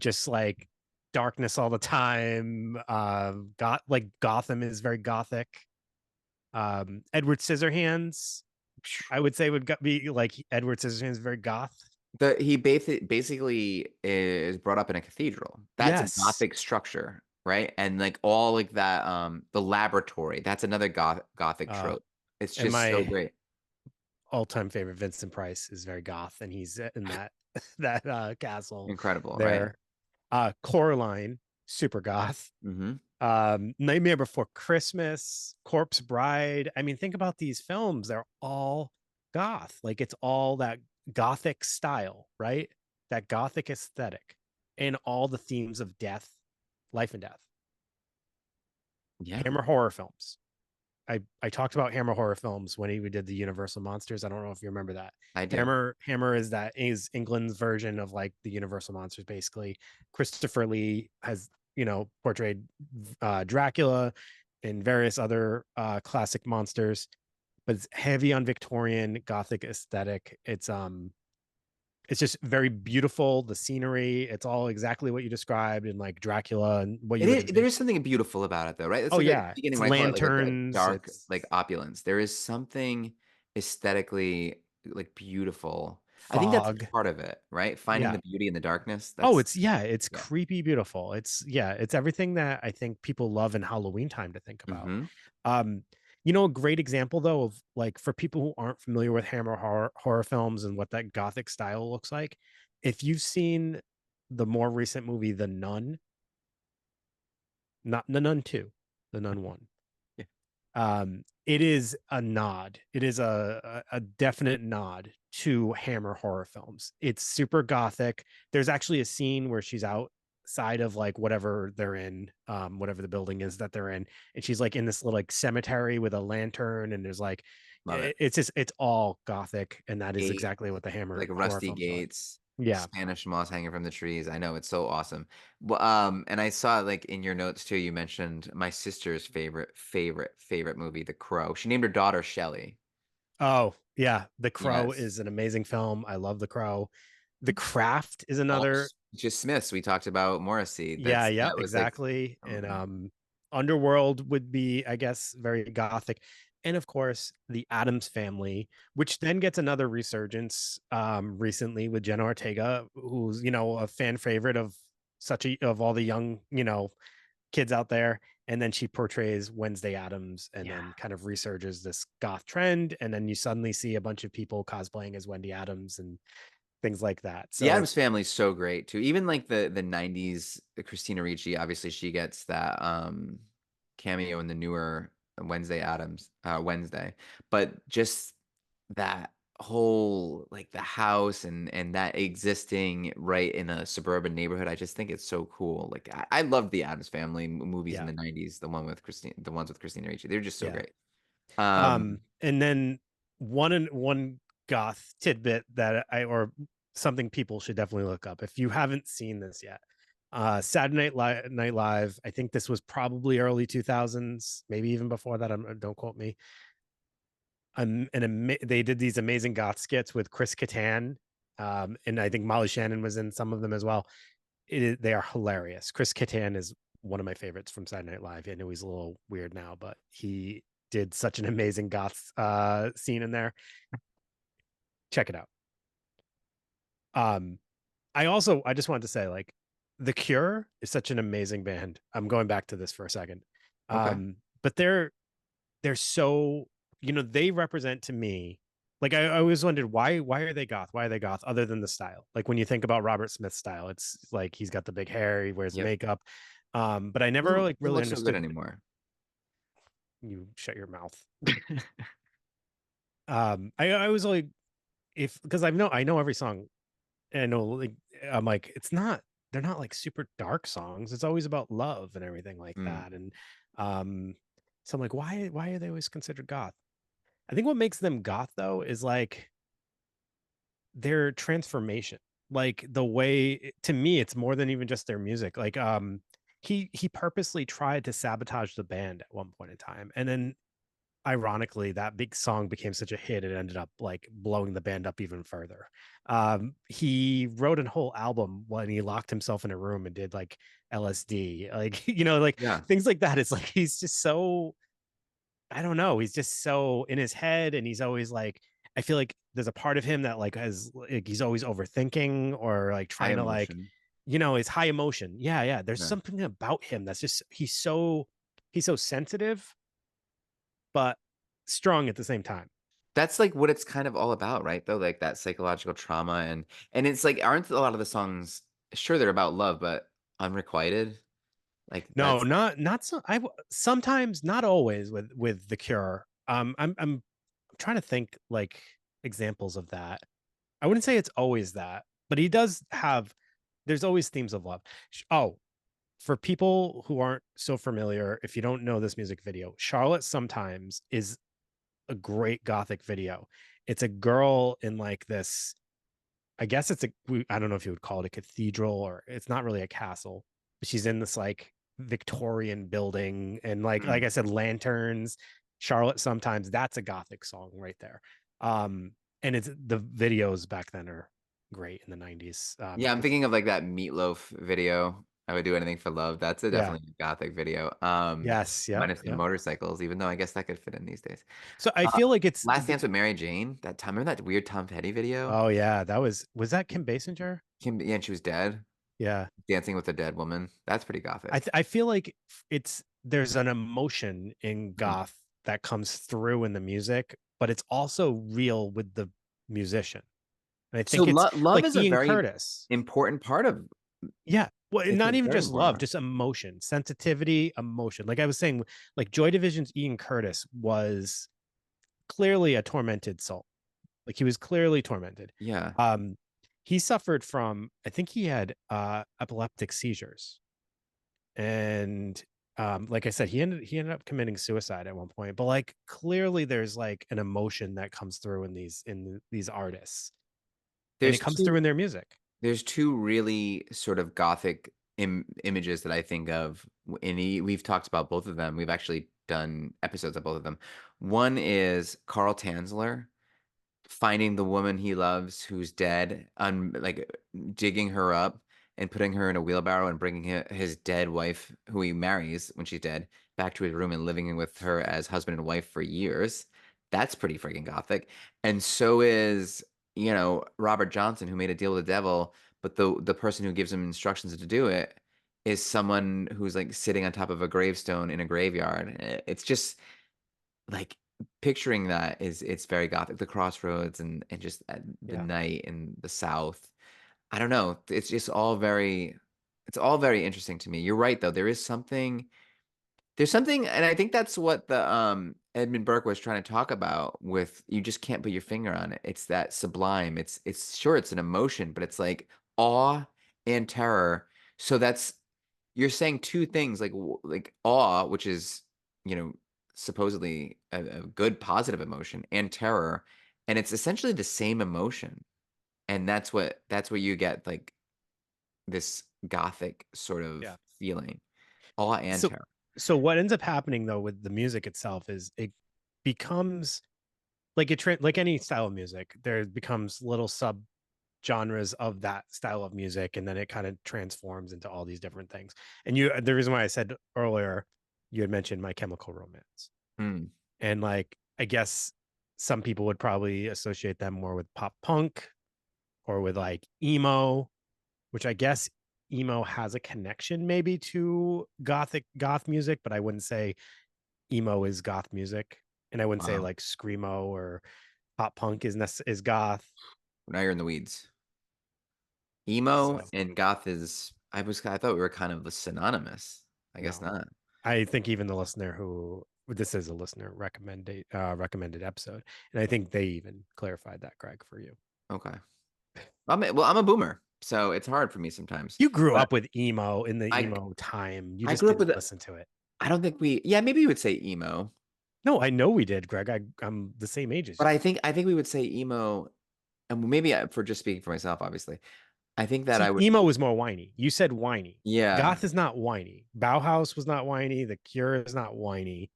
Just like darkness all the time. Gotham is very gothic. Edward Scissorhands, I would say be like Edward Scissorhands, very goth. He basically is brought up in a cathedral. That's a Yes. Gothic structure, right? And, like, all, like, that, the laboratory, that's another Gothic Uh, trope. It's and just so my great. all-time favorite Vincent Price is very goth, and he's in that that castle Incredible, right? there. Coraline, super goth. Mhm. Nightmare Before Christmas, Corpse Bride. I mean, think about these films, they're all goth. Like it's all that gothic style, right? That gothic aesthetic and all the themes of death, life and death. Yeah, Hammer horror films. I talked about Hammer horror films when we did the Universal Monsters. I don't know if you remember that. I do. Hammer is England's version of like the Universal Monsters. Basically, Christopher Lee has portrayed Dracula and various other classic monsters, but it's heavy on Victorian Gothic aesthetic. It's just very beautiful. The scenery, it's all exactly what you described in like Dracula and what you would There envision. is something beautiful about it, though, right? It's Oh like at the yeah, beginning it's when I call it, like, a lanterns. dark, It's like, opulence. There is something aesthetically, like, beautiful. I think that's fog. part of it, right? Finding Yeah. the beauty in the darkness, Oh, that's it's yeah. creepy beautiful. It's everything that I think people love in Halloween time to think about. Mhm. Um, a great example though of like for people who aren't familiar with Hammer horror films and what that gothic style looks like, if you've seen the more recent movie, The Nun, not The Nun 2, The Nun 1. Yeah, It is a nod. It is a definite nod to Hammer horror films. It's super gothic. There's actually a scene where she's outside of like whatever they're in, whatever the building is that they're in, and she's like in this little like cemetery with a lantern, and there's like love it. it's just it's all gothic, and that is Gate, exactly what the Hammer like horror rusty films are like. gates, Yeah. Spanish moss hanging from the trees. I know it's so awesome. Well, and I saw like in your notes too, you mentioned my sister's favorite movie, The Crow. She named her daughter Shelley. Oh, yeah. The Crow Yes. is an amazing film. I love The Crow. The Craft is another. Also, just Smiths. We talked about Morrissey. Yeah, yeah, That was like, exactly. And um, Underworld would be, I guess, very gothic. And of course, the Adams Family, which then gets another resurgence recently with Jenna Ortega, who's, a fan favorite of of all the young, kids out there. And then she portrays Wednesday Adams and yeah. then kind of resurges this goth trend. And then you suddenly see a bunch of people cosplaying as Wendy Adams and things like that. The So Addams Family is so great too. Even like the 90s, Christina Ricci, obviously she gets that cameo in the newer Wednesday Addams Wednesday. But just that whole like the house and that existing right in a suburban neighborhood, I just think it's so cool. Like I loved the Addams Family movies in yeah, the 90s, the ones with Christina Ricci. They're just so yeah. great. Um, And then one goth tidbit that or something people should definitely look up if you haven't seen this yet. Saturday Night Live. I think this was probably early 2000s, maybe even before that. Don't quote me. They did these amazing goth skits with Chris Kattan, and I think Molly Shannon was in some of them as well. They are hilarious. Chris Kattan is one of my favorites from Saturday Night Live. I know he's a little weird now, but he did such an amazing goth scene in there. Check it out. Um, I just wanted to say like The Cure is such an amazing band. I'm going back to this for a second. okay. But they're so they represent to me like I always wondered why are they goth, why are they goth other than the style. Like when you think about Robert Smith's style, it's like he's got the big hair, he wears Yep. makeup, but I never like Doesn't really look so good understood. anymore. You shut your mouth. I was like, if because I know every song, and I know like I'm like it's not, they're not like super dark songs, it's always about love and everything like Mm. that. And um so I'm like, why are they always considered goth? I think what makes them goth though is like their transformation. Like the way, to me it's more than even just their music. Like he purposely tried to sabotage the band at one point in time. And then ironically that big song became such a hit it ended up like blowing the band up even further. He wrote a whole album when he locked himself in a room and did like LSD, like like Yeah. things like that. It's like he's just so, I don't know. He's just so in his head, and he's always like, I feel like there's a part of him that like has like he's always overthinking or like High trying to like, emotion. his high emotion. Yeah, yeah. There's Yeah. something about him that's just he's so sensitive, but strong at the same time. That's like what it's kind of all about, right? Though, like that psychological trauma and it's like aren't a lot of the songs sure they're about love, but unrequited? Like No, that's not so. Sometimes, not always with the Cure. I'm trying to think like examples of that. I wouldn't say it's always that, but he does have. There's always themes of love. Oh, for people who aren't so familiar, if you don't know this music video, Charlotte Sometimes is a great gothic video. It's a girl in like this, I guess it's I don't know if you would call it a cathedral, or it's not really a castle. But she's in this like Victorian building, and like mm. I said, lanterns. Charlotte Sometimes, that's a gothic song right there. And it's the videos back then are great in the 90s. Yeah, I'm If thinking of like that Meatloaf video. I would do anything for love. That's a Yeah, definitely a gothic video. yes, yep, Minus the yep. motorcycles, even though I guess that could fit in these days. So I Uh, feel like it's Last Dance with Mary Jane. That time, remember that weird Tom Petty video? oh yeah, was that Kim Basinger? Kim, yeah, and she was dead, Yeah. dancing with a dead woman. That's pretty gothic. I feel like there's an emotion in Mhm. goth that comes through in the music, but it's also real with the musician. And I So think it's love like is a Ian very Curtis. important part of Yeah. Well, and It's not even very just important love, art. just emotion, sensitivity, emotion. Like I was saying, like Joy Division's Ian Curtis was clearly a tormented soul. Like he was clearly tormented. Yeah. Um, he suffered from, I think he had epileptic seizures. And like I said, he ended up committing suicide at one point. But like clearly there's like an emotion that comes through in these artists. And it There's comes through two in their music. there's two really sort of gothic images that I think of, and we've talked about both of them. We've actually done episodes of both of them. One is Carl Tanzler finding the woman he loves who's dead, like digging her up and putting her in a wheelbarrow and bringing his dead wife, who he marries when she's dead, back to his room and living with her as husband and wife for years. That's pretty freaking gothic. And so is, Robert Johnson, who made a deal with the devil, but the person who gives him instructions to do it is someone who's like sitting on top of a gravestone in a graveyard. It's just like, picturing that it's very gothic, the crossroads and just at the Yeah. night in the South. I don't know, it's all very interesting to me. You're right, though, there's something, and I think that's what the, Edmund Burke was trying to talk about with you just can't put your finger on it. It's that sublime. It's sure it's an emotion, but it's like awe and terror. So that's you're saying 2 things like awe, which is, you know, supposedly a good positive emotion, and terror, and it's essentially the same emotion. And that's what you get, like, this gothic sort of Yeah. feeling, awe and So terror. so what ends up happening though with the music itself is it becomes like any style of music, there becomes little sub genres of that style of music, and then it kind of transforms into all these different things. And the reason why I said earlier, you had mentioned My Chemical Romance, Mm, and like I guess some people would probably associate them more with pop punk or with like emo, which I guess emo has a connection maybe to goth music, but I wouldn't say emo is goth music, and I wouldn't say wow. like screamo or pop punk is goth. Now you're in the weeds. Emo So and goth I thought we were kind of synonymous. I guess no, not. I think even the listener who this is a listener recommended episode, and I think they even clarified that, Greg, for you. Okay. I'm a boomer, so it's hard for me sometimes. You grew But up with emo in the I emo time. You I just grew up with didn't listen to it. I don't think yeah, maybe you would say emo, No, I know we did, Greg. I'm the same age as but you. I think we would say emo, and maybe for just speaking for myself, obviously. I think that I See, would emo was more whiny. You said whiny. yeah. Goth is not whiny. Bauhaus was not whiny. The Cure is not whiny.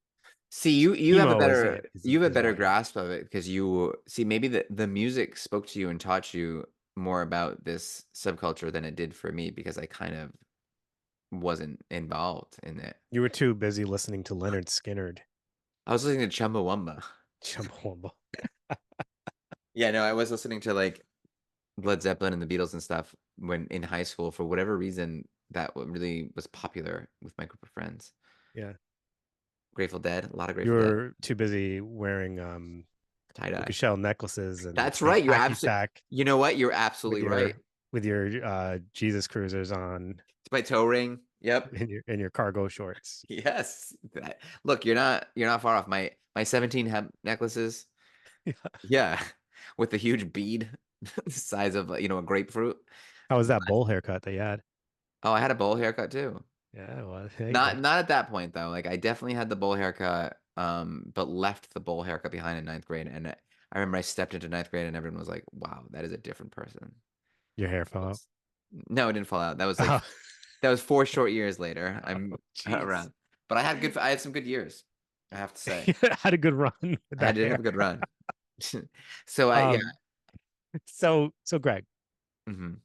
See, you have a Emo better is whiny. grasp of it because you see maybe the music spoke to you and taught you more about this subculture than it did for me because I kind of wasn't involved in it. You were too busy listening to Leonard Skinner. I was listening to Chumbawamba. Chumbawamba. Yeah, no, I was listening to like Led Zeppelin and the Beatles and stuff when in high school for whatever reason that really was popular with my group of friends. Yeah. Grateful Dead, a lot of You Grateful Dead, were too busy wearing tie dye. Puka necklaces and That's right. You're hacky absolutely. sack You know what? You're with absolutely right. your Jesus cruisers on It's my toe ring. Yep. in your cargo shorts. Yes. Look, you're not far off. My 17 hemp necklaces. Yeah, with the huge bead, the size of a grapefruit. How was that bowl haircut that you had? Oh, I had a bowl haircut too. Yeah, well, hey, Not at that point though. Like I definitely had the bowl haircut, but left the bowl haircut behind in ninth grade. And I remember I stepped into ninth grade and everyone was like, "Wow, that is a different person." your hair fell out. No, it didn't fall out. That was like Oh, that was 4 short years later. oh I'm jeez. around, but I had some good years. I have to say, Had a good run with I that did have hair. a good run. So yeah. Um, so Greg, Mhm.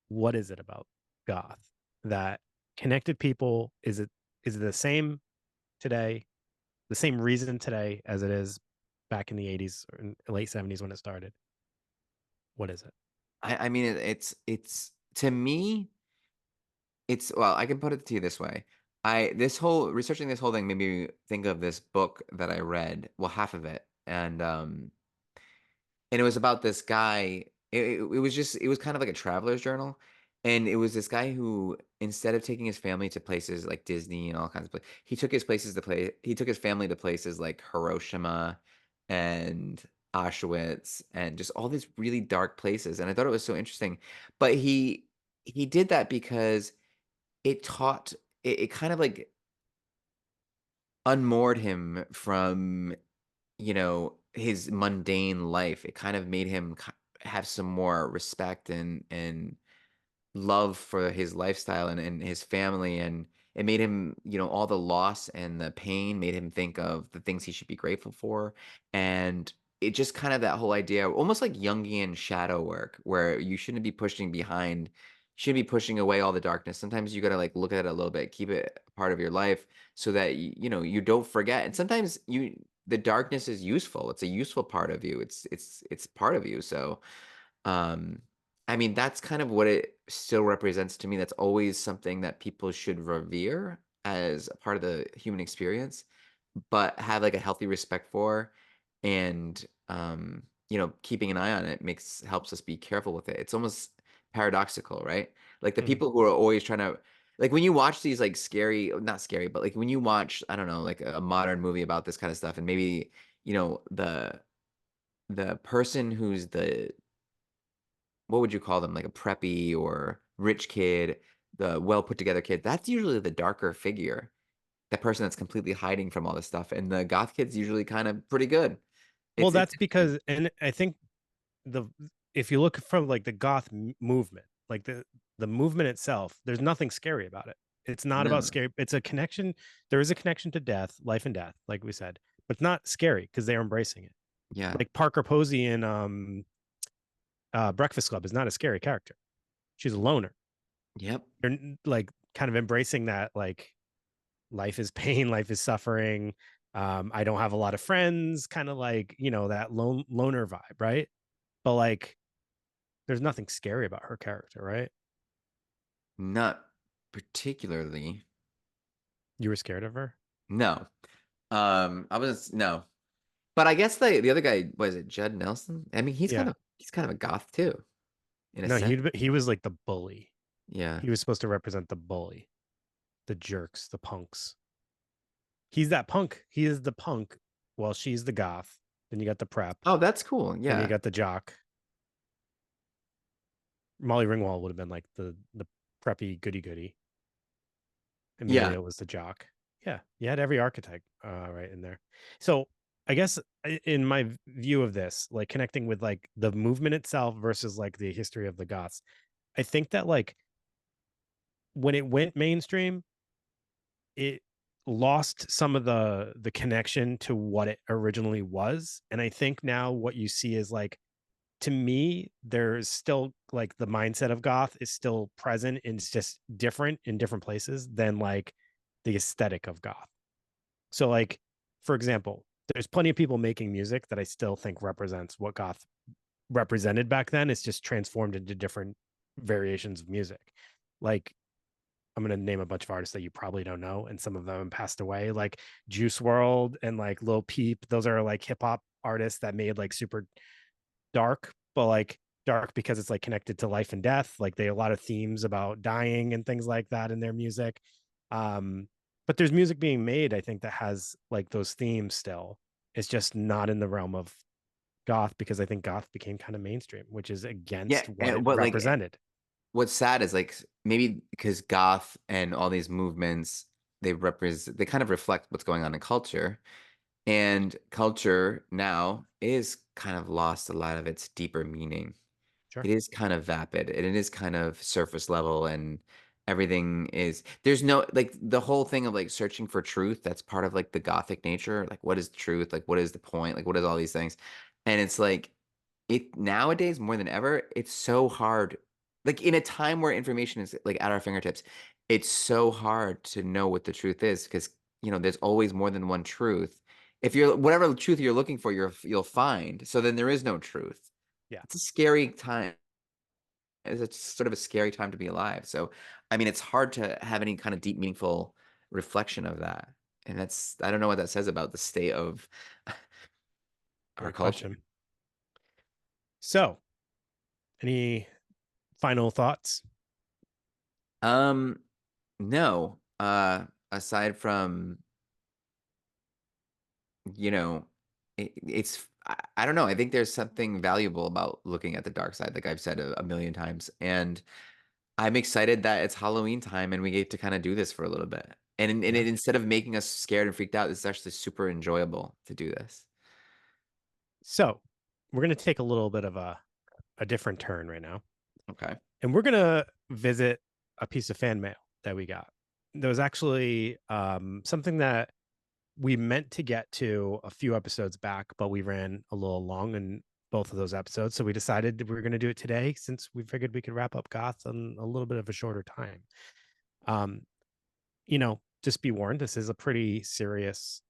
what is it about goth that connected people? Is it the same today, the same reason today as it is back in the 80s or in late 70s when it started? What is it? I mean, it's to me, well, I can put it to you this way. I this whole researching this whole thing made me think of this book that I read, well, half of it, and it was about this guy. It was kind of like a traveler's journal, And it was this guy who, instead of taking his family to places like Disney and all kinds of places, he took his family to places like Hiroshima and Auschwitz and just all these really dark places, and I thought it was so interesting. But he did that because it taught it kind of, like, unmoored him from, his mundane life. It kind of made him have some more respect and love for his lifestyle and his family, and it made him, all the loss and the pain made him think of the things he should be grateful for. And it just kind of, that whole idea, almost like Jungian shadow work, where you shouldn't be pushing behind, shouldn't be pushing away all the darkness. Sometimes you got to, like, look at it a little bit, keep it a part of your life, so that you don't forget. And sometimes the darkness is useful. It's a useful part of you. It's part of you. So um, I mean, that's kind of what it still represents to me. That's always something that people should revere as a part of the human experience, but have, like, a healthy respect for, and keeping an eye on it helps us be careful with it. It's almost paradoxical, right? Like, the Mhm. people who are always trying to, like, when you watch these, like, scary, not scary, but, like, when you watch, I don't know, like a modern movie about this kind of stuff, and maybe, you know, the the person who's the, what would you call them? Like a preppy or rich kid, the well put together kid. That's usually the darker figure. That person that's completely hiding from all this stuff. And the goth kid's usually kind of pretty good. Well, It's that's because, and I think the if you look from like the goth movement, like the movement itself, there's nothing scary about it. It's not about no. scary. It's a connection. There is a connection to death, life and death, like we said, but it's not scary because they're embracing it. Yeah. Like Parker Posey in Breakfast Club is not a scary character. She's a loner. Yep. They're like kind of embracing that, like life is pain, life is suffering. I don't have a lot of friends, kind of like, that loner vibe, right? But like there's nothing scary about her character, right? Not particularly. You were scared of her? No. I was no. But I guess the other guy, was it Judd Nelson? I mean, Yeah. he's kind of a goth too, in a No, sense. he was like the bully. Yeah. He was supposed to represent the bully, the jerks, the punks. He's that punk. He is the punk. Well, she's the goth. Then you got the prep. Oh, that's cool. Then you Yeah. got the jock. Molly Ringwald would have been like the preppy goody goody. Yeah. Amelia was the jock. Yeah, you had every archetype right in there. So I guess in my view of this, like connecting with like the movement itself versus like the history of the Goths, I think that like when it went mainstream, it lost some of the connection to what it originally was. And I think now what you see is like, to me, there's still like the mindset of goth is still present, and it's just different in different places than like the aesthetic of goth. So like, for example, there's plenty of people making music that I still think represents what goth represented back then. It's just transformed into different variations of music. Like, I'm gonna name a bunch of artists that you probably don't know, and some of them passed away, like Juice World and like Lil Peep. Those are like hip hop artists that made like super dark, but like dark because it's like connected to life and death. Like they a lot of themes about dying and things like that in their music. Um, but there's music being made, I think, that has like those themes still. It's just not in the realm of goth because I think goth became kind of mainstream, which is Yeah. against what And it what, like, represented. what's sad is, like, maybe because goth and all these movements, they kind of reflect what's going on in culture, and culture now is kind of lost a lot of its deeper meaning. Sure. It is kind of vapid, and it is kind of surface level, and everything is, there's no, like, the whole thing of, like, searching for truth, that's part of, like, the Gothic nature, like, what is truth? Like, what is the point? Like, what is all these things? And it's like, it nowadays more than ever, it's so hard. Like, in a time where information is, like, at our fingertips, it's so hard to know what the truth is because, there's always more than one truth. If you're, whatever truth you're looking for, you'll find. So then there is no truth. Yeah. It's a scary time. It's sort of a scary time to be alive. So, I mean, it's hard to have any kind of deep, meaningful reflection of that. And that's, I don't know what that says about the state of our Great culture. question. So, any final thoughts? Um, no. Aside from, you know, I don't know. I think there's something valuable about looking at the dark side, like I've said a million times. And I'm excited that it's Halloween time and we get to kind of do this for a little bit. Yeah. Instead of making us scared and freaked out, it's actually super enjoyable to do this. So we're going to take a little bit of a different turn right now. Okay. And we're going to visit a piece of fan mail that we got. There was actually something that we meant to get to a few episodes back, but we ran a little long in both of those episodes. So we decided we were going to do it today since we figured we could wrap up Goth in a little bit of a shorter time. Um, just be warned, this is a pretty serious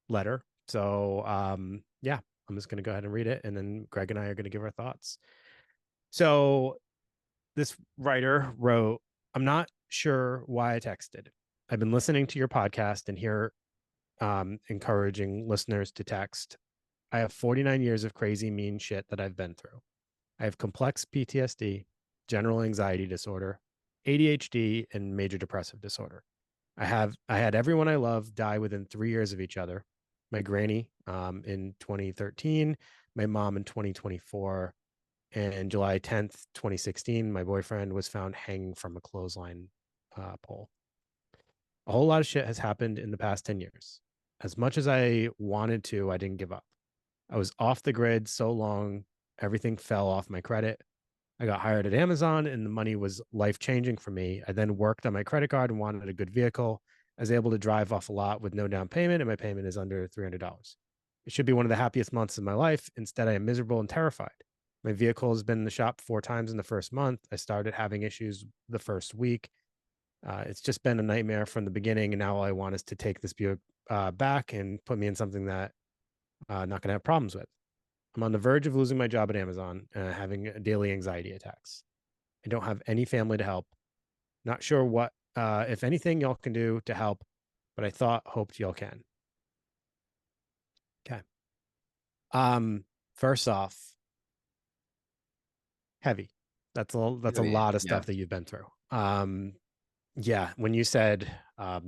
letter. So yeah, I'm just going to go ahead and read it. And then Greg and I are going to give our thoughts. So this writer wrote, I'm not sure why I texted. I've been listening to your podcast and here encouraging listeners to text. I have 49 years of crazy, mean shit that I've been through. I have complex PTSD, general anxiety disorder, ADHD, and major depressive disorder. I had everyone I love die within 3 years of each other. My granny in 2013, my mom in 2024, and July 10th, 2016, my boyfriend was found hanging from a clothesline pole. A whole lot of shit has happened in the past 10 years. As much as I wanted to, I didn't give up. I was off the grid so long, everything fell off my credit. I got hired at Amazon and the money was life changing for me. I then worked on my credit card and wanted a good vehicle. I was able to drive off a lot with no down payment, and my payment is under $300. It should be one of the happiest months of my life. Instead, I am miserable and terrified. My vehicle has been in the shop 4 times in the first month. I started having issues the first week. It's just been a nightmare from the beginning, and now all I want is to take this Buick back and put me in something that I'm not going to have problems with. I'm on the verge of losing my job at Amazon, having daily anxiety attacks. I don't have any family to help. Not sure what, if anything, y'all can do to help, but hoped y'all can. Okay. First off, heavy. That's a Really, lot of yeah. stuff that you've been through. Yeah, when you said a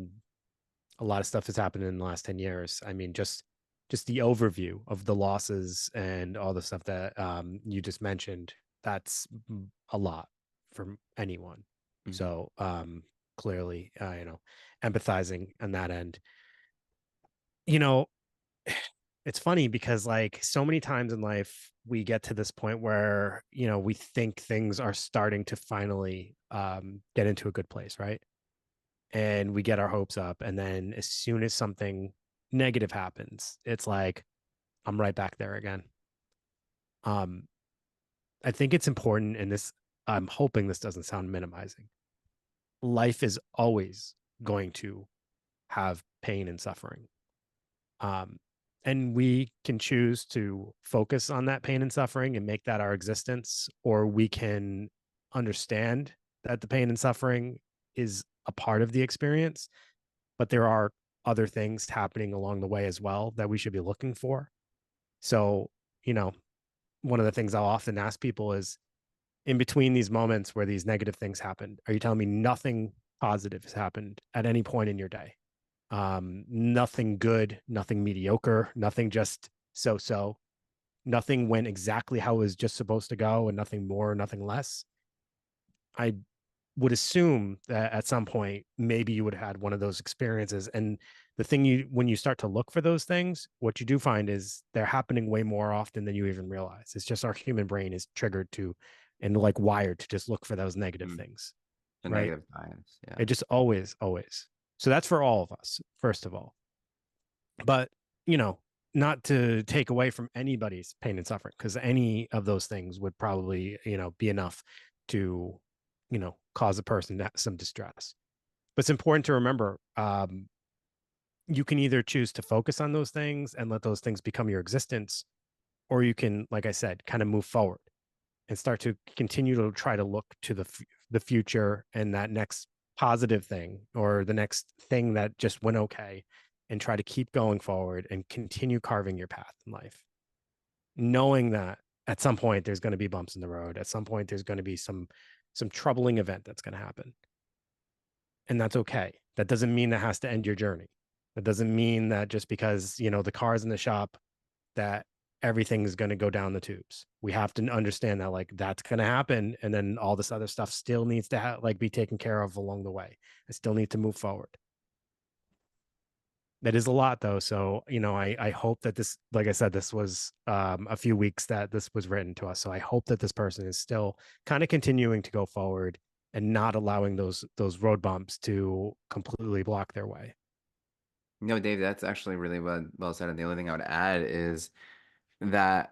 lot of stuff has happened in the last 10 years, I mean, just the overview of the losses and all the stuff that you just mentioned, that's a lot for anyone. Mhm. So clearly, empathizing on that end. You know, it's funny because like so many times in life we get to this point where we think things are starting to finally get into a good place, right? And we get our hopes up, and then as soon as something negative happens, it's like I'm right back there again. um I think it's important, and this, I'm hoping this doesn't sound minimizing. Life is always going to have pain and suffering. um and we can choose to focus on that pain and suffering and make that our existence, or we can understand that the pain and suffering is a part of the experience, but there are other things happening along the way as well that we should be looking for. So, you know, one of the things I'll often ask people is, in between these moments where these negative things happened, are you telling me nothing positive has happened at any point in your day? Nothing good, nothing mediocre, nothing just so so, nothing went exactly how it was just supposed to go, and nothing more, nothing less. I would assume that at some point maybe you would have had one of those experiences. And the thing, when you start to look for those things, what you do find is they're happening way more often than you even realize. It's just our human brain is triggered to and like wired to just look for those negative Mm. things, The right? negative bias, yeah. It just always. So that's for all of us, first of all. But, you know, not to take away from anybody's pain and suffering, because any of those things would probably, be enough to, cause a person some distress. But it's important to remember, you can either choose to focus on those things and let those things become your existence, or you can, like I said, kind of move forward and start to continue to try to look to the future and that next positive thing, or the next thing that just went okay, and try to keep going forward and continue carving your path in life, knowing that at some point there's going to be bumps in the road. At some point there's going to be some troubling event that's going to happen. and that's okay. That doesn't mean that has to end your journey. That doesn't mean that just because, the car's in the shop, that everything's going to go down the tubes. We have to understand that like that's going to happen, and then all this other stuff still needs to like be taken care of along the way. I still need to move forward. That is a lot though. So, I hope that this, like I said, this was a few weeks that this was written to us. So I hope that this person is still kind of continuing to go forward and not allowing those road bumps to completely block their way. No, Dave, that's actually really well said. And the only thing I would add is that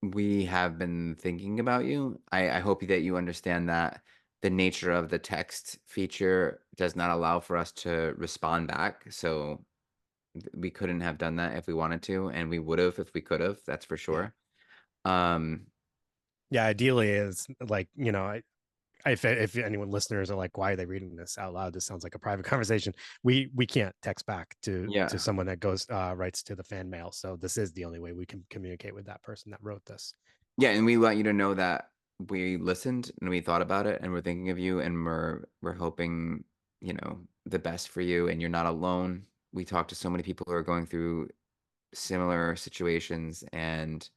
we have been thinking about you. I hope that you understand that the nature of the text feature does not allow for us to respond back. So we couldn't have done that if we wanted to, and we would have if we could have, that's for Yeah. sure. Um, Yeah. Ideally is like, if anyone listeners are like, why are they reading this out loud? This sounds like a private conversation. We can't text back to yeah. someone that goes writes to the fan mail. So this is the only way we can communicate with that person that wrote this. Yeah, and we want you to know that we listened and we thought about it and we're thinking of you and we're hoping, the best for you and you're not alone. We talk to so many people who are going through similar situations and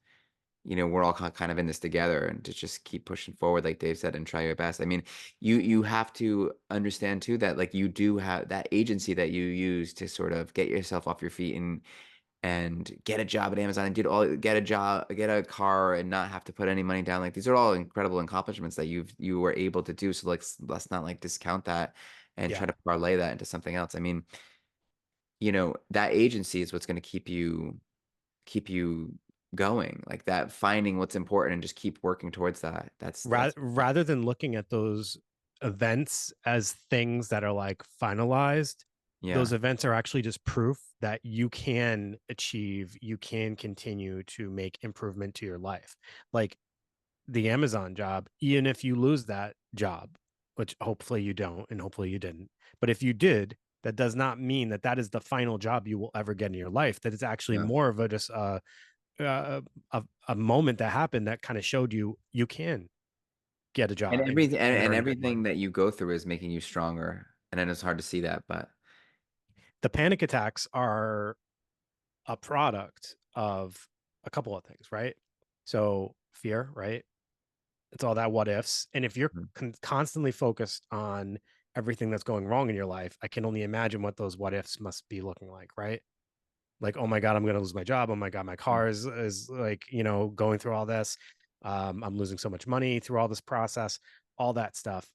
we're all kind of in this together and to just keep pushing forward like Dave said and try your best. I mean, you have to understand too that like you do have that agency that you use to sort of get yourself off your feet and get a job at Amazon and get a job, get a car and not have to put any money down. Like these are all incredible accomplishments that you were able to do. So like let's not like discount that and try Yeah. to parlay that into something else. I mean, that agency is what's going to keep you going. Like that finding what's important and just keep working towards that. That's Rather than looking at those events as things that are like finalized, those yeah. events are actually just proof that you can achieve, you can continue to make improvement to your life. Like the Amazon job, even if you lose that job, which hopefully you don't, and hopefully you didn't. But if you did, that does not mean that that is the final job you will ever get in your life. That is actually Yeah. more of a just uh, a moment that happened that kind of showed you can get a And job everything and and earn good everything money. that you go through is making you stronger. And then it's hard to see that, but The panic attacks are a product of a couple of things, right? So fear, right? It's all that what ifs. And if you're Mhm. constantly focused on everything that's going wrong in your life, I can only imagine what those what ifs must be looking like, right? Like, oh my God, I'm going to lose my job. Oh my God, my car is like, going through all this. I'm losing so much money through all this process, all that stuff.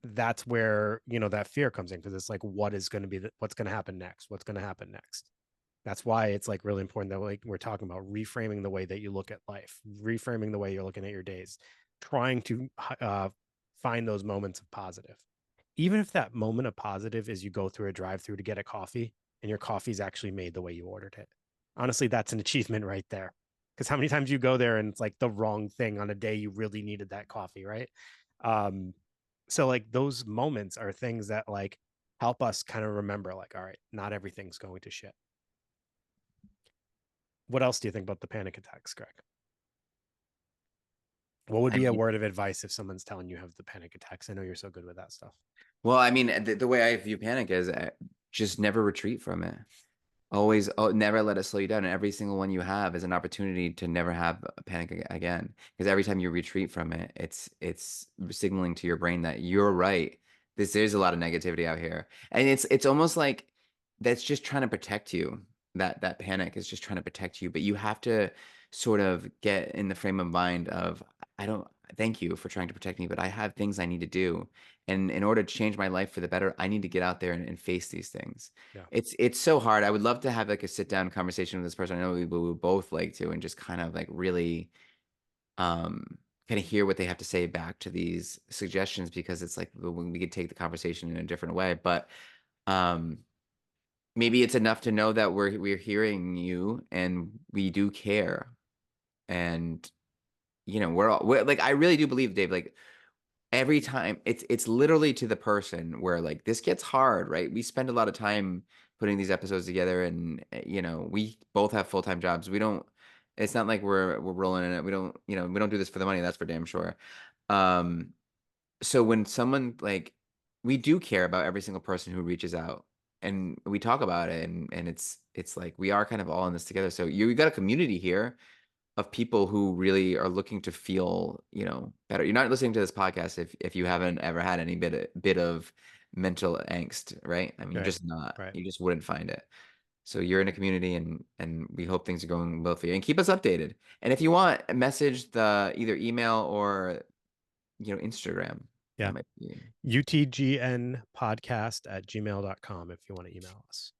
That's where, that fear comes in because it's like, what is going to be, what's going to happen next? What's going to happen next? That's why it's like really important that like we're talking about reframing the way that you look at life, reframing the way you're looking at your days, trying to find those moments of positive. Even if that moment of positive is you go through a drive-through to get a coffee and your coffee's actually made the way you ordered it. Honestly, that's an achievement right there. Because how many times you go there and it's like the wrong thing on a day you really needed that coffee, right? Um, so like those moments are things that like help us kind of remember, like, all right, not everything's going to shit. What else do you think about the panic attacks, Greg? What would I be a mean, word of advice if someone's telling you have the panic attacks? I know you're so good with that stuff. well, I mean, the way I view panic is just never retreat from it. Always, oh, never let it slow you down. And every single one you have is an opportunity to never have a panic again. Because every time you retreat from it, it's signaling to your brain that you're right. There's a lot of negativity out here, and it's almost like that's just trying to protect you. That panic is just trying to protect you. But you have to sort of get in the frame of mind of I don't. Thank you for trying to protect me, but I have things I need to do, and in order to change my life for the better, I need to get out there and face these things. Yeah. It's so hard. I would love to have like a sit down conversation with this person. I know we would both like to, and just kind of like really kind of hear what they have to say back to these suggestions because it's like when we could take the conversation in a different way. But um maybe it's enough to know that we're hearing you and we do care. And we're like I really do believe, Dave, like every time it's literally to the person where like this gets hard, right? We spend a lot of time putting these episodes together and we both have full-time jobs. We don't it's not like we're rolling in it. We don't do this for the money, that's for damn sure. Um so when someone like we do care about every single person who reaches out, and we talk about it, and it's like we are kind of all in this together. So you got a community here of people who really are looking to feel, better. You're not listening to this podcast if you haven't ever had any bit of mental angst, right? I mean, you're Right. just not. Right. You just wouldn't find it. So you're in a community, and we hope things are going well for you. And keep us updated. And if you want, message the either email or Instagram. That Yeah. might be utgnpodcast@gmail.com if you want to email us.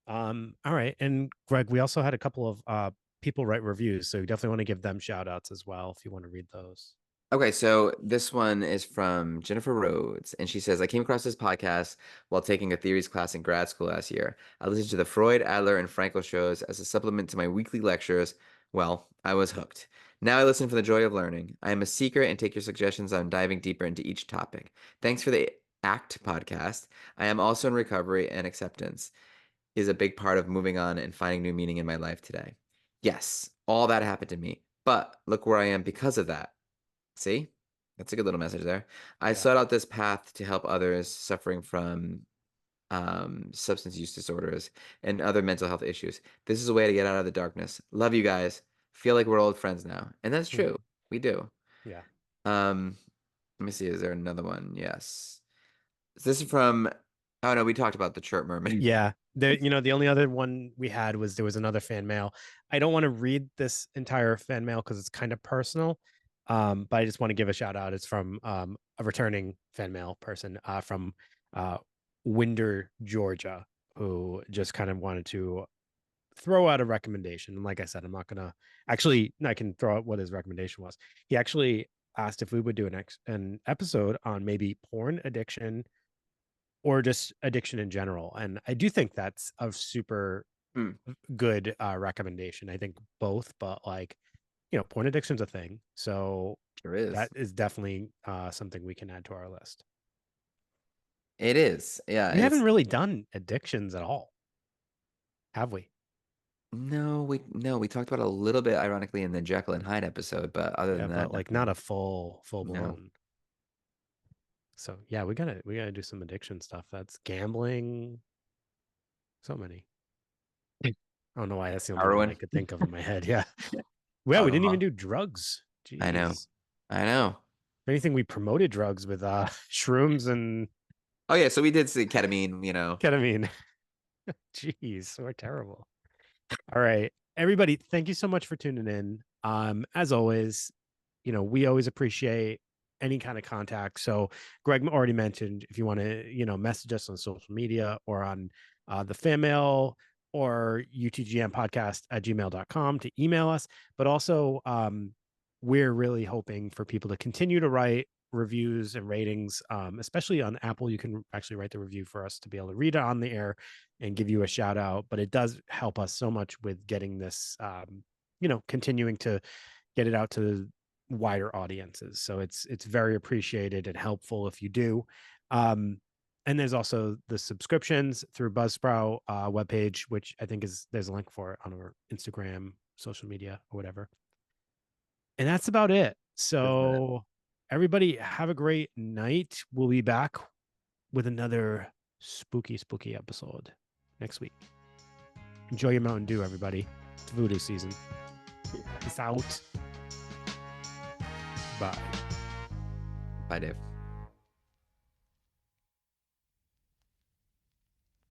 All right. And Greg, we also had a couple of people write reviews, so you definitely want to give them shout outs as well if you want to read those. Okay, so this one is from Jennifer Rhodes, and she says, I came across this podcast while taking a theories class in grad school last year. I listened to the Freud, Adler, and Frankl shows as a supplement to my weekly lectures. Well, I was hooked. Now I listen for the joy of learning. I am a seeker and take your suggestions on diving deeper into each topic. Thanks for the ACT podcast. I am also in recovery, and acceptance is a big part of moving on and finding new meaning in my life today. Yes, all that happened to me, but look where I am because of that. See? That's a good little message there. I Yeah. sought out this path to help others suffering from substance use disorders and other mental health issues. This is a way to get out of the darkness. Love you guys. Feel like we're old friends now. And that's true. Mhm. We do. Yeah. Um, Let me see. Is there another one? Yes. This is from, oh no, we talked about the chirp mermaid. Yeah. The only other one we had was there was another fan mail. I don't want to read this entire fan mail because it's kind of personal. But I just want to give a shout out. It's from a returning fan mail person from uh Winder, Georgia, who just kind of wanted to throw out a recommendation. And like I said, I'm not gonna actually I can throw out what his recommendation was. He actually asked if we would do an episode on maybe porn addiction or just addiction in general. And I do think that's a super Hmm, good recommendation. I think both, but like, porn addiction's a thing. So sure that is. is definitely something we can add to our list. It is. Yeah, We haven't it's really done addictions at all, have we? no, we talked about it a little bit ironically in the Jekyll and Hyde episode, but other Yeah, than that, but like nothing. not a full No. blown. So yeah, we gotta do some addiction stuff. That's gambling. So many. I don't know why that's the only one I Heroin. could think of in my head. Yeah. Well, we didn't even Alcohol. do drugs. I know. Jeez. I know. If anything, we promoted drugs with shrooms and Oh yeah, so we did see ketamine. ketamine. Jeez, we're terrible. All right. Everybody, thank you so much for tuning in. As always, we always appreciate any kind of contact. So Greg already mentioned if you want to, message us on social media or on the fan mail or utgmpodcast@gmail.com to email us. But also, we're really hoping for people to continue to write reviews and ratings, especially on Apple. You can actually write the review for us to be able to read it on the air and give you a shout out. But it does help us so much with getting this, continuing to get it out to wider audiences. So it's very appreciated and helpful if you do. Um, and there's also the subscriptions through Buzzsprout webpage, which I think there's a link for it on our Instagram, social media, or whatever. And that's about it. That's about it. So everybody have a great night. We'll be back with another spooky episode next week. Enjoy your Mountain Dew, everybody. It's voodoo season. Peace out. Bye. Bye, Dave.